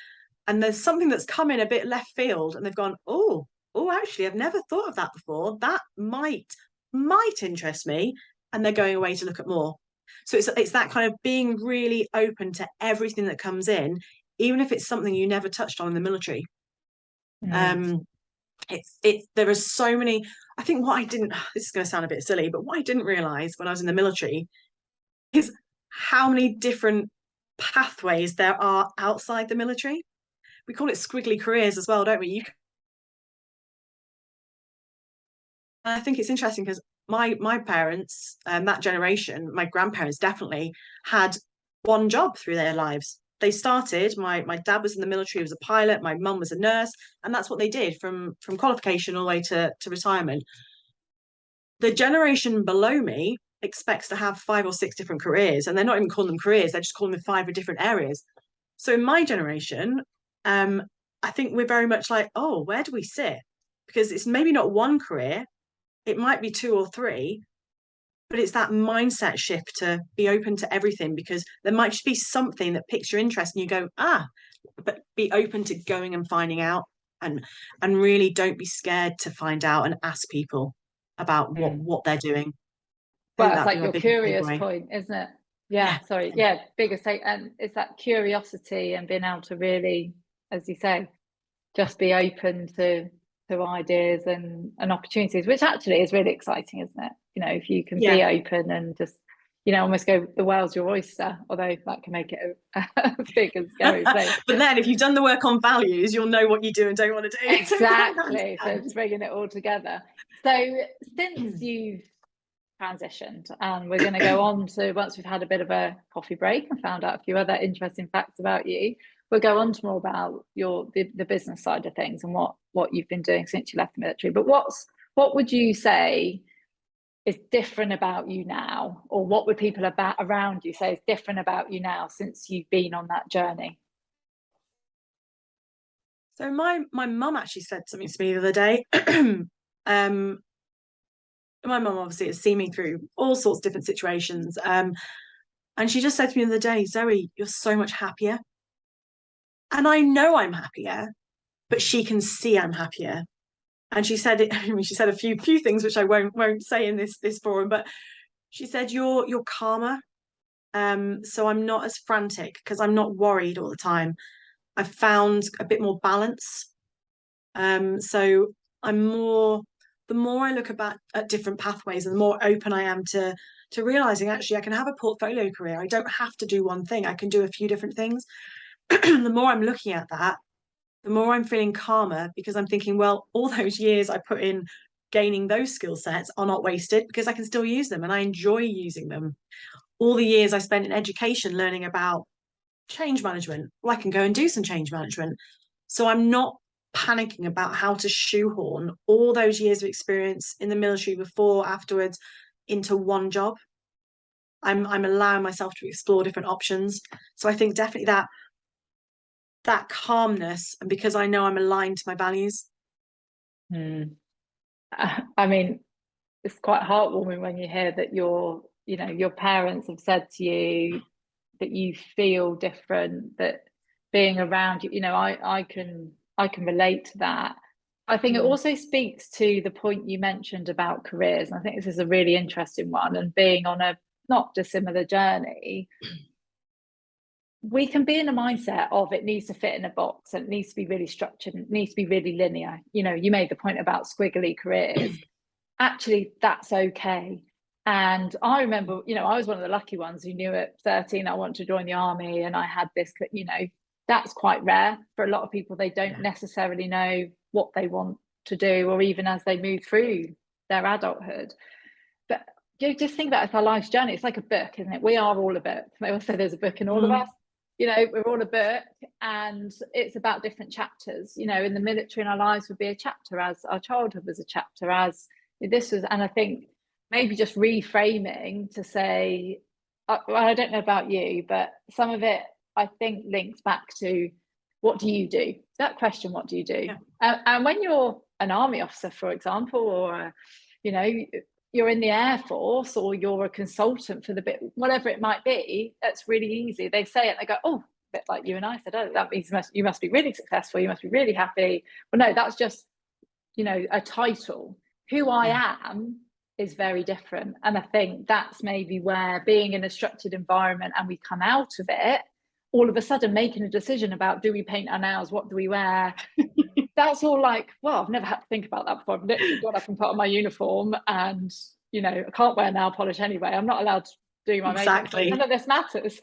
S2: And there's something that's come in a bit left field, and they've gone, oh, actually, I've never thought of that before. That might interest me. And they're going away to look at more. So it's that kind of being really open to everything that comes in, even if it's something you never touched on in the military. There are so many. I think this is going to sound a bit silly, but what I didn't realize when I was in the military is how many different pathways there are outside the military. We call it squiggly careers as well, don't we? I think it's interesting because my parents, that generation, my grandparents definitely had one job through their lives. They started, my dad was in the military, he was a pilot, my mum was a nurse, and that's what they did from qualification all the way to retirement. The generation below me expects to have 5 or 6 different careers, and they're not even calling them careers, they're just calling them 5 different areas. So in my generation, I think we're very much like, oh, where do we sit? Because it's maybe not one career, it might be 2 or 3, but it's that mindset shift to be open to everything, because there might just be something that piques your interest and you go, but be open to going and finding out, and really don't be scared to find out and ask people about what they're doing.
S1: Well, it's like your curious point, isn't it? Biggest take, and it's that curiosity and being able to really, as you say, just be open to ideas and opportunities, which actually is really exciting, isn't it? If you can be open and just, almost go, the world's your oyster, although that can make it a big and scary place.
S2: But then if you've done the work on values, you'll know what you do and don't want to do.
S1: Exactly. So it's bringing it all together. So since you've transitioned, and we're going to go on to, once we've had a bit of a coffee break and found out a few other interesting facts about you, we'll go on to more about the business side of things and what you've been doing since you left the military. But what would you say is different about you now, or what would people around you say is different about you now since you've been on that journey?
S2: So my mum actually said something to me the other day. My mum obviously has seen me through all sorts of different situations, and she just said to me the other day, Zoe, you're so much happier. And I know I'm happier, but she can see I'm happier. And she said she said a few things which I won't say in this forum, but she said you're calmer. So I'm not as frantic because I'm not worried all the time. I've found a bit more balance. So the more I look at different pathways, and the more open I am to realizing actually I can have a portfolio career. I don't have to do one thing. I can do a few different things. The more I'm looking at that, the more I'm feeling calmer, because I'm thinking, well, all those years I put in gaining those skill sets are not wasted, because I can still use them and I enjoy using them. All the years I spent in education learning about change management, well, I can go and do some change management. So I'm not panicking about how to shoehorn all those years of experience in the military, before, afterwards, into one job. I'm allowing myself to explore different options. So I think definitely that calmness, and because I know I'm aligned to my values.
S1: I mean, it's quite heartwarming when you hear that your parents have said to you that you feel different, that being around you, I can relate to that. I think it also speaks to the point you mentioned about careers. And I think this is a really interesting one, and being on a not dissimilar journey. We can be in a mindset of it needs to fit in a box, and it needs to be really structured, and it needs to be really linear. You made the point about squiggly careers. Actually, that's okay. And I remember, I was one of the lucky ones who knew at 13 I wanted to join the army, and I had this, that's quite rare for a lot of people. They don't necessarily know what they want to do, or even as they move through their adulthood. But you just think about it as our life's journey. It's like a book, isn't it? We are all a book. They all say there's a book in all of us. We're all a book, and it's about different chapters. In the military in our lives would be a chapter, as our childhood was a chapter, as this was. And I think maybe just reframing to say, well, I don't know about you, but some of it I think links back to, what do you do? That question, what do you do? And when you're an army officer, for example, or you're in the Air Force, or you're a consultant for the bit, whatever it might be, that's really easy. They say it, they go, oh, a bit like you and I said, oh, that means you must be really successful, you must be really happy. Well, no, that's just, a title. Who I am is very different. And I think that's maybe where being in a structured environment, and we come out of it, all of a sudden making a decision about, do we paint our nails? What do we wear? That's all like, well, I've never had to think about that before. I've literally got up and put on my uniform, and, I can't wear nail polish anyway. I'm not allowed to do my makeup. None of this matters.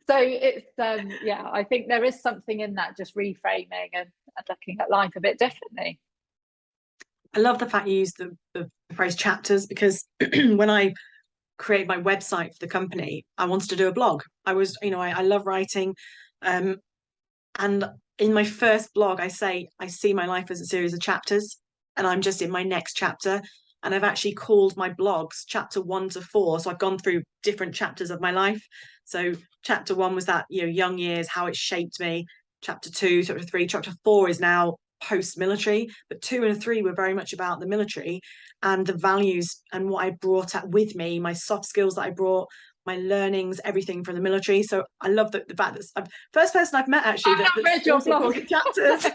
S1: So it's, I think there is something in that, just reframing and looking at life a bit differently.
S2: I love the fact you use the phrase chapters, because when I create my website for the company, I wanted to do a blog. I love writing, and in my first blog I say I see my life as a series of chapters, and I'm just in my next chapter. And I've actually called my blogs chapter 1 to 4, so I've gone through different chapters of my life. So chapter 1 was that young years, how it shaped me. Chapter 2, chapter 3, chapter 4 is now post-military, but 2 and 3 were very much about the military and the values and what I brought up with me, my soft skills that I brought, my learnings, everything from the military. So I love the fact that I'm first person I've met actually that
S1: read your blog.
S2: Chapters.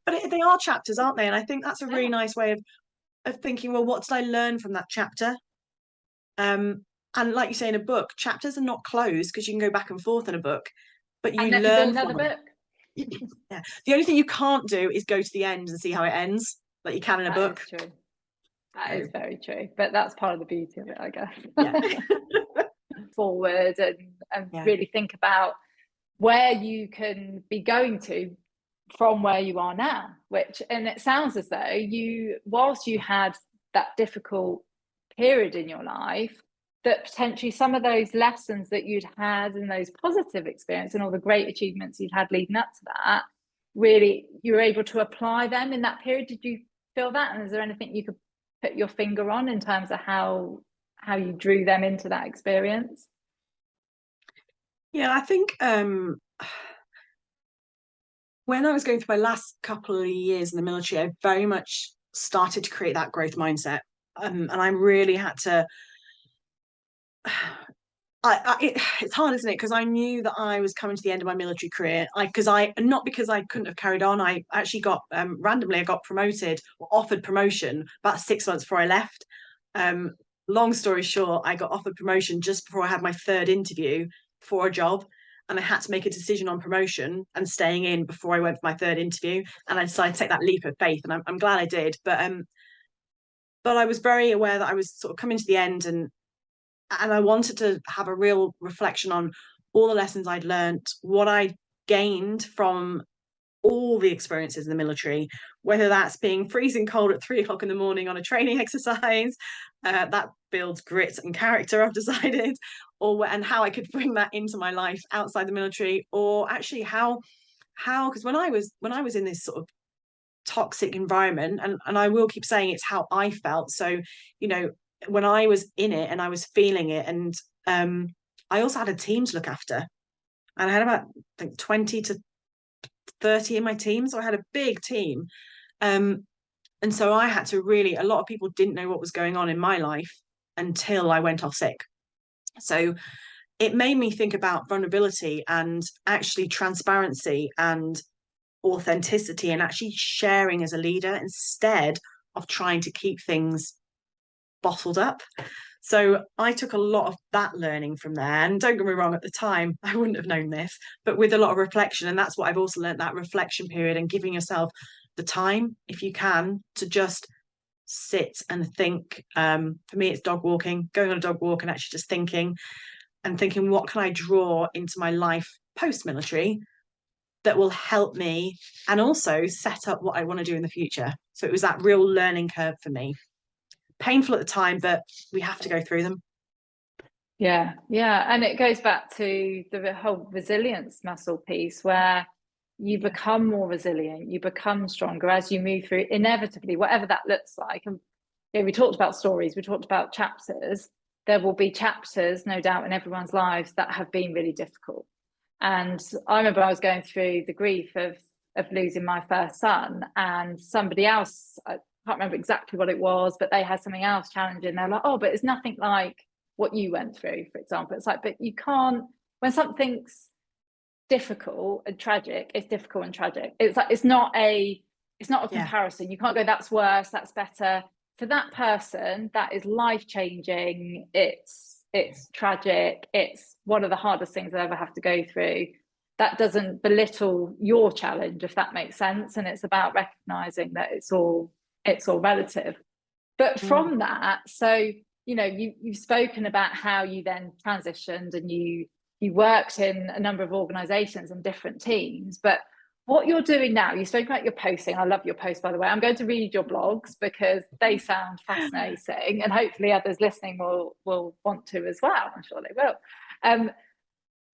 S2: But they are chapters, aren't they? And I think that's a really nice way of thinking, well, what did I learn from that chapter? And like you say in a book, chapters are not closed, because you can go back and forth in a book, but you learn
S1: another book.
S2: Yeah. The only thing you can't do is go to the end and see how it ends, like you can in a book.
S1: That is true. That is very true. But that's part of the beauty of it, I guess.
S2: Yeah.
S1: Forward and really think about where you can be going to from where you are now, and it sounds as though whilst you had that difficult period in your life, that potentially some of those lessons that you'd had and those positive experiences and all the great achievements you'd had leading up to that, really you were able to apply them in that period. Did you feel that? And is there anything you could put your finger on in terms of how you drew them into that experience?
S2: Yeah, I think when I was going through my last couple of years in the military, I very much started to create that growth mindset. And I really had to it's hard, isn't it? Because I knew that I was coming to the end of my military career. Not because I couldn't have carried on. I actually got randomly, I got promoted or offered promotion about 6 months before I left. Long story short, I got offered promotion just before I had my third interview for a job, and I had to make a decision on promotion and staying in before I went for my third interview. And I decided to take that leap of faith, and I'm glad I did. But I was very aware that I was sort of coming to the end, and I wanted to have a real reflection on all the lessons I'd learned, what I gained from all the experiences in the military, whether that's being freezing cold at 3 o'clock in the morning on a training exercise, that builds grit and character, I've decided, and how I could bring that into my life outside the military, or actually how because when I was in this sort of toxic environment, and I will keep saying it's how I felt. So, when I was in it and I was feeling it, and I also had a team to look after, and I had about, I think, 20 to 30 in my team, so I had a big team, and so I had to really, a lot of people didn't know what was going on in my life until I went off sick. So it made me think about vulnerability and actually transparency and authenticity, and actually sharing as a leader instead of trying to keep things bottled up. So I took a lot of that learning from there. And don't get me wrong, at the time, I wouldn't have known this, but with a lot of reflection. And that's what I've also learned, that reflection period and giving yourself the time, if you can, to just sit and think. For me, it's dog walking, going on a dog walk and actually just thinking, what can I draw into my life post-military that will help me and also set up what I want to do in the future. So it was that real learning curve for me. Painful at the time, but we have to go through them.
S1: Yeah, and it goes back to the whole resilience muscle piece, where you become more resilient, you become stronger as you move through, inevitably, whatever that looks like. And we talked about stories, we talked about chapters. There will be chapters, no doubt, in everyone's lives that have been really difficult. And I remember I was going through the grief of losing my first son, and somebody else, I can't remember exactly what it was, but they had something else challenging. They're like, oh, but it's nothing like what you went through, for example. It's like, but you can't, when something's difficult and tragic, it's difficult and tragic. It's like, it's not a comparison. You can't go, that's worse, that's better. For that person, that is life-changing. It's tragic. It's one of the hardest things I ever have to go through. That doesn't belittle your challenge, if that makes sense. And it's about recognizing that it's all relative. But from that, so you've spoken about how you then transitioned and you worked in a number of organizations and different teams. But what you're doing now, you spoke about your posting. I love your posts, by the way. I'm going to read your blogs because they sound fascinating, and hopefully others listening will want to as well. I'm sure they will.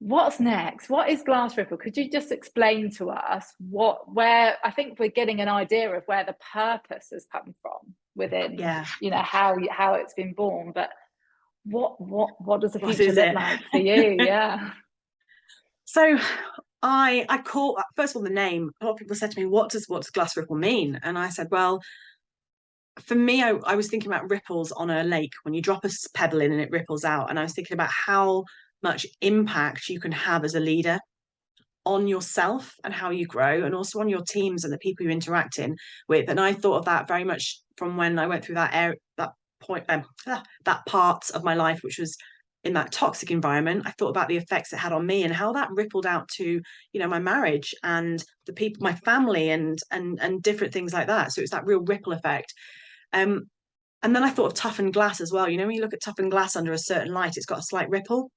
S1: What's next? What is Glass Ripple? Could you just explain to us where I think we're getting an idea of where the purpose has come from within, how it's been born, but what does the future look like for you? Yeah.
S2: So I call, first of all, the name. A lot of people said to me, what does Glass Ripple mean? And I said, well, for me, I was thinking about ripples on a lake. When you drop a pebble in and it ripples out. And I was thinking about how much impact you can have as a leader on yourself and how you grow, and also on your teams and the people you're interacting with. And I thought of that very much from when I went through that part of my life, which was in that toxic environment. I thought about the effects it had on me and how that rippled out to, my marriage and the people, my family, and different things like that. So it's that real ripple effect. And then I thought of toughened glass as well. When you look at toughened glass under a certain light, it's got a slight ripple.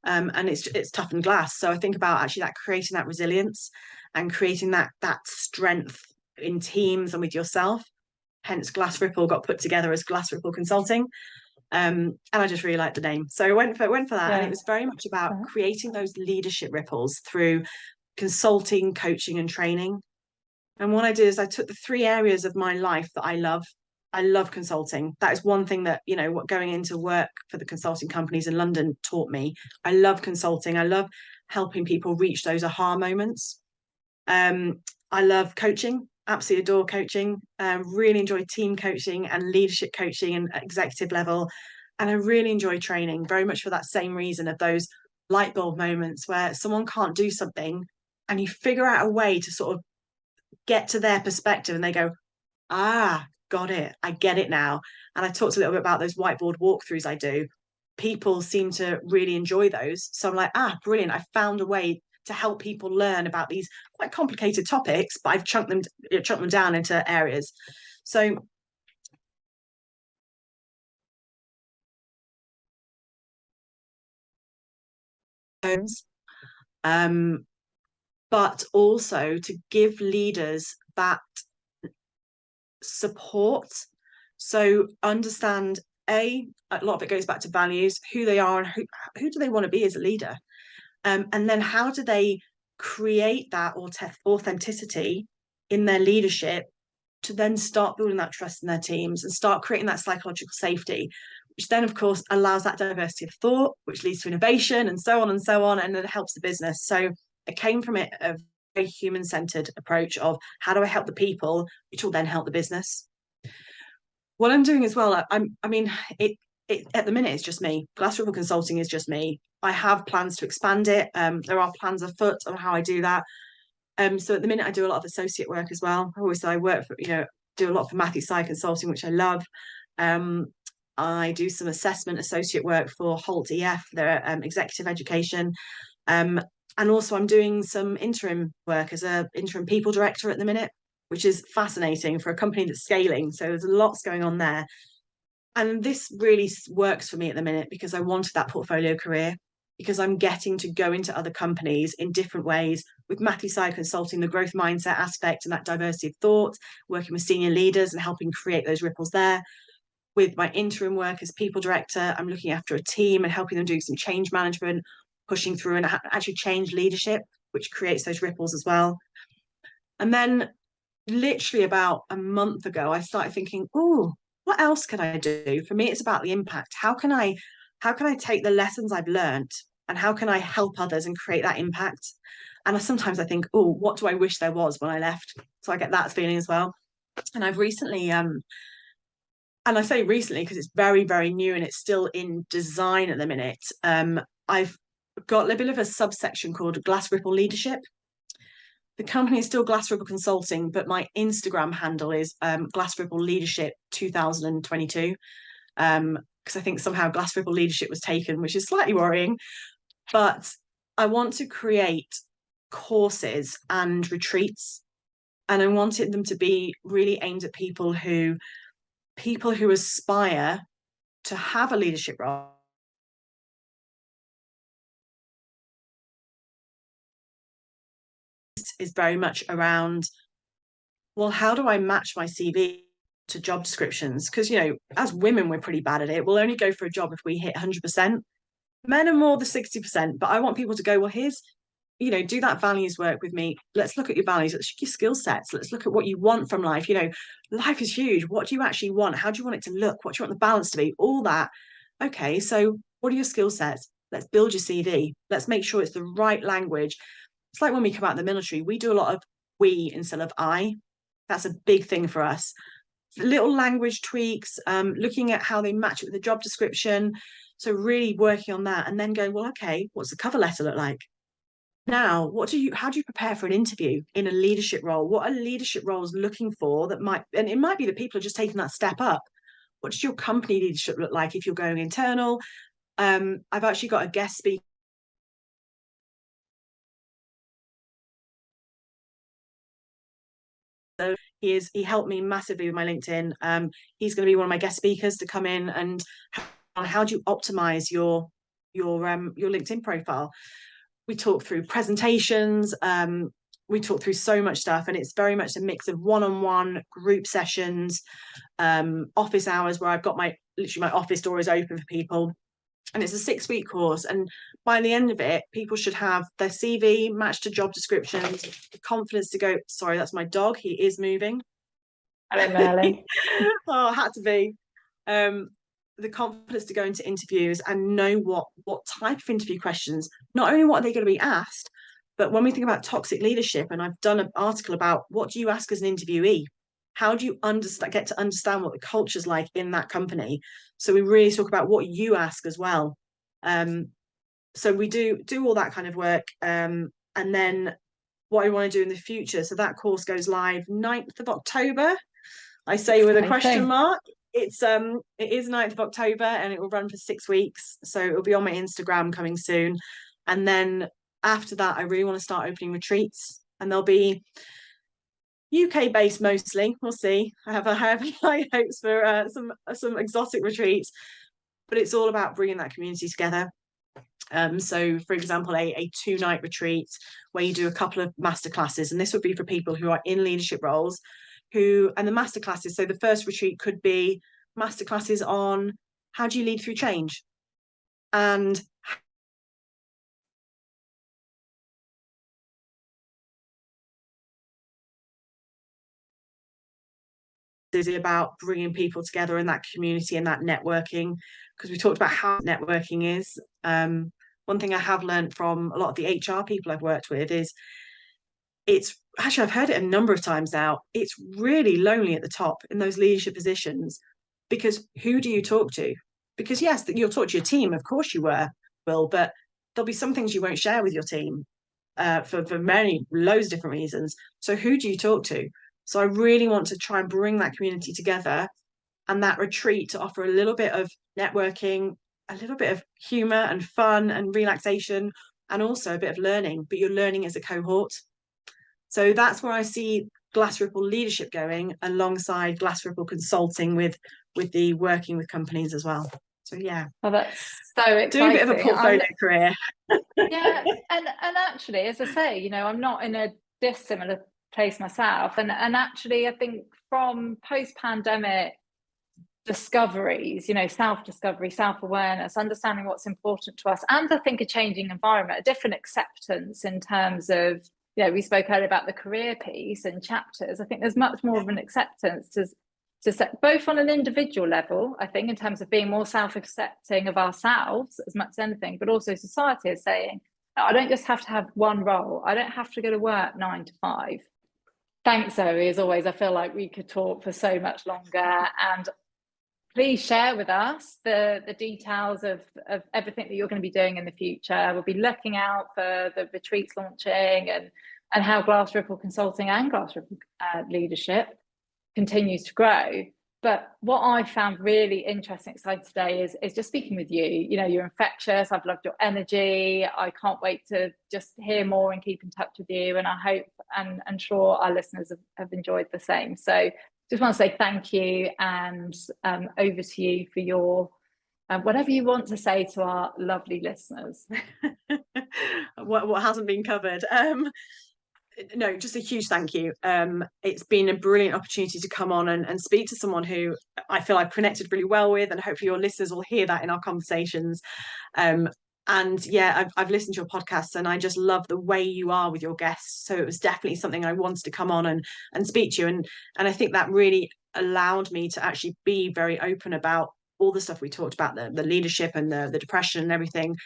S2: And it's toughened glass. So I think about actually that creating that resilience and creating that strength in teams and with yourself. Hence, Glass Ripple got put together as Glass Ripple Consulting. And I just really liked the name, so I went for that. Yeah. And it was very much about creating those leadership ripples through consulting, coaching, and training. And what I did is I took the 3 areas of my life that I love. I love consulting. That is one thing that, what going into work for the consulting companies in London taught me. I love consulting. I love helping people reach those aha moments. I love coaching. Absolutely adore coaching. Really enjoy team coaching and leadership coaching and executive level. And I really enjoy training, very much for that same reason, of those light bulb moments where someone can't do something and you figure out a way to sort of get to their perspective and they go, got it. I get it now. And I talked a little bit about those whiteboard walkthroughs I do. People seem to really enjoy those. So I'm like, brilliant. I found a way to help people learn about these quite complicated topics, but I've chunked them down into areas. So but also to give leaders that support. So understand a lot of it goes back to values, who they are, and who do they want to be as a leader, and then how do they create that authenticity in their leadership to then start building that trust in their teams and start creating that psychological safety. which then of course allows that diversity of thought, which leads to innovation and so on and so on, and then it helps the business. So it came from a very human-centered approach of how do I help the people, which will then help the business. What I'm doing as well, it at the minute it's just me. Glass Ripple Consulting is just me. I have plans to expand it. There are plans afoot on how I do that. So at the minute I do a lot of associate work as well. I always say I work for, do a lot for Matthew Sy Consulting, which I love. I do some assessment associate work for Holt EF, their executive education. And also I'm doing some interim work as an interim people director at the minute, which is fascinating for a company that's scaling. So there's lots going on there. And this really works for me at the minute because I wanted that portfolio career, because I'm getting to go into other companies in different ways with Matthew Sy Consulting, the growth mindset aspect and that diversity of thought, working with senior leaders and helping create those ripples there. With my interim work as people director, I'm looking after a team and helping them do some change management, pushing through and actually change leadership, which creates those ripples as well. And then literally about a month ago, I started thinking, oh, what else can I do? For me, it's about the impact. How can I take the lessons I've learned and how can I help others and create that impact? And sometimes I think, oh, what do I wish there was when I left? So I get that feeling as well. And I've recently, and I say recently because it's very, very new and it's still in design at the minute. I've got a bit of a subsection called Glass Ripple Leadership. The company is still Glass Ripple Consulting, but my Instagram handle is Glass Ripple Leadership 2022. Because I think somehow Glass Ripple Leadership was taken, which is slightly worrying. But I want to create courses and retreats, and I wanted them to be really aimed at people who aspire to have a leadership role. Is very much around, well, how do I match my CV to job descriptions? Because, as women, we're pretty bad at it. We'll only go for a job if we hit 100%. Men are more the 60%, but I want people to go, well, here's, do that values work with me. Let's look at your values. Let's look at your skill sets. Let's look at what you want from life. Life is huge. What do you actually want? How do you want it to look? What do you want the balance to be? All that. Okay, so what are your skill sets? Let's build your CV. Let's make sure it's the right language. It's like when we come out of the military, we do a lot of we instead of I. That's a big thing for us. Little language tweaks, looking at how they match it with the job description. So really working on that and then going, well, okay, what's the cover letter look like? Now, how do you prepare for an interview in a leadership role? What are leadership roles looking for and it might be that people are just taking that step up. What does your company leadership look like if you're going internal? I've actually got a guest speaker. So he helped me massively with my LinkedIn. He's going to be one of my guest speakers to come in and how do you optimize your LinkedIn profile. We talk through presentations. We talk through so much stuff, and it's very much a mix of one-on-one group sessions, office hours where I've got my office door is open for people. And it's a 6-week course. And by the end of it, people should have their CV matched to job descriptions, the confidence to go, sorry, that's my dog. He is moving.
S1: Hello, Merlin.
S2: Oh, had to be. The confidence to go into interviews and know what type of interview questions, not only what are they going to be asked, but when we think about toxic leadership, and I've done an article about what do you ask as an interviewee? How do you get to understand what the culture's like in that company? So we really talk about what you ask as well. So we do all that kind of work. And then what I want to do in the future. So that course goes live 9th of October. I say with a question mark. It is 9th of October and it will run for 6 weeks. So it will be on my Instagram coming soon. And then after that, I really want to start opening retreats, and they'll be UK based mostly. We'll see. I have high hopes for some exotic retreats, but it's all about bringing that community together. So for example, a 2-night retreat where you do a couple of masterclasses, and this would be for people who are in leadership roles and the masterclasses. So the first retreat could be masterclasses on how do you lead through change, and is about bringing people together in that community and that networking. because we talked about how networking is. One thing I have learned from a lot of the HR people I've worked with is it's actually, I've heard it a number of times now, it's really lonely at the top in those leadership positions, because who do you talk to? Because yes, you'll talk to your team, of course you will, but there'll be some things you won't share with your team for many, loads of different reasons. So who do you talk to? So I really want to try and bring that community together, and that retreat to offer a little bit of networking, a little bit of humor and fun and relaxation, and also a bit of learning, but you're learning as a cohort. So that's where I see Glass Ripple leadership going, alongside Glass Ripple consulting with the working with companies as well. So yeah.
S1: Oh, that's so exciting.
S2: Doing a bit of a portfolio career.
S1: Yeah, and actually, as I say, you know, I'm not in a dissimilar place myself, and actually I think from post-pandemic discoveries, you know, self-discovery, self-awareness, understanding what's important to us, and I think a changing environment, a different acceptance in terms of, you know, we spoke earlier about the career piece and chapters. I think there's much more of an acceptance to set, both on an individual level, I think, in terms of being more self-accepting of ourselves as much as anything, but also society is saying, no, I don't just have to have one role. I don't have to go to work 9 to 5. Thanks, Zoe. As always, I feel like we could talk for so much longer, and please share with us the details of everything that you're going to be doing in the future. We'll be looking out for the retreats launching, and how Glass Ripple Consulting and Glass Ripple Leadership continues to grow. But what I found really interesting, exciting today is just speaking with you. You know, you're infectious. I've loved your energy. I can't wait to just hear more and keep in touch with you. And I hope and sure our listeners have enjoyed the same. So just want to say thank you, and over to you for your whatever you want to say to our lovely listeners.
S2: What hasn't been covered? No, just a huge thank you. It's been a brilliant opportunity to come on and speak to someone who I feel I've connected really well with, and hopefully your listeners will hear that in our conversations. And yeah, I've listened to your podcasts, and I just love the way you are with your guests. So it was definitely something I wanted to come on and speak to you. And I think that really allowed me to actually be very open about all the stuff we talked about, the leadership and the depression and everything.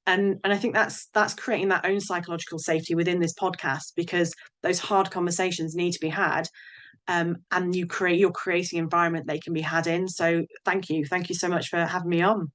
S2: And I think that's creating that own psychological safety within this podcast, because those hard conversations need to be had, and you're creating an environment they can be had in. So thank you so much for having me on.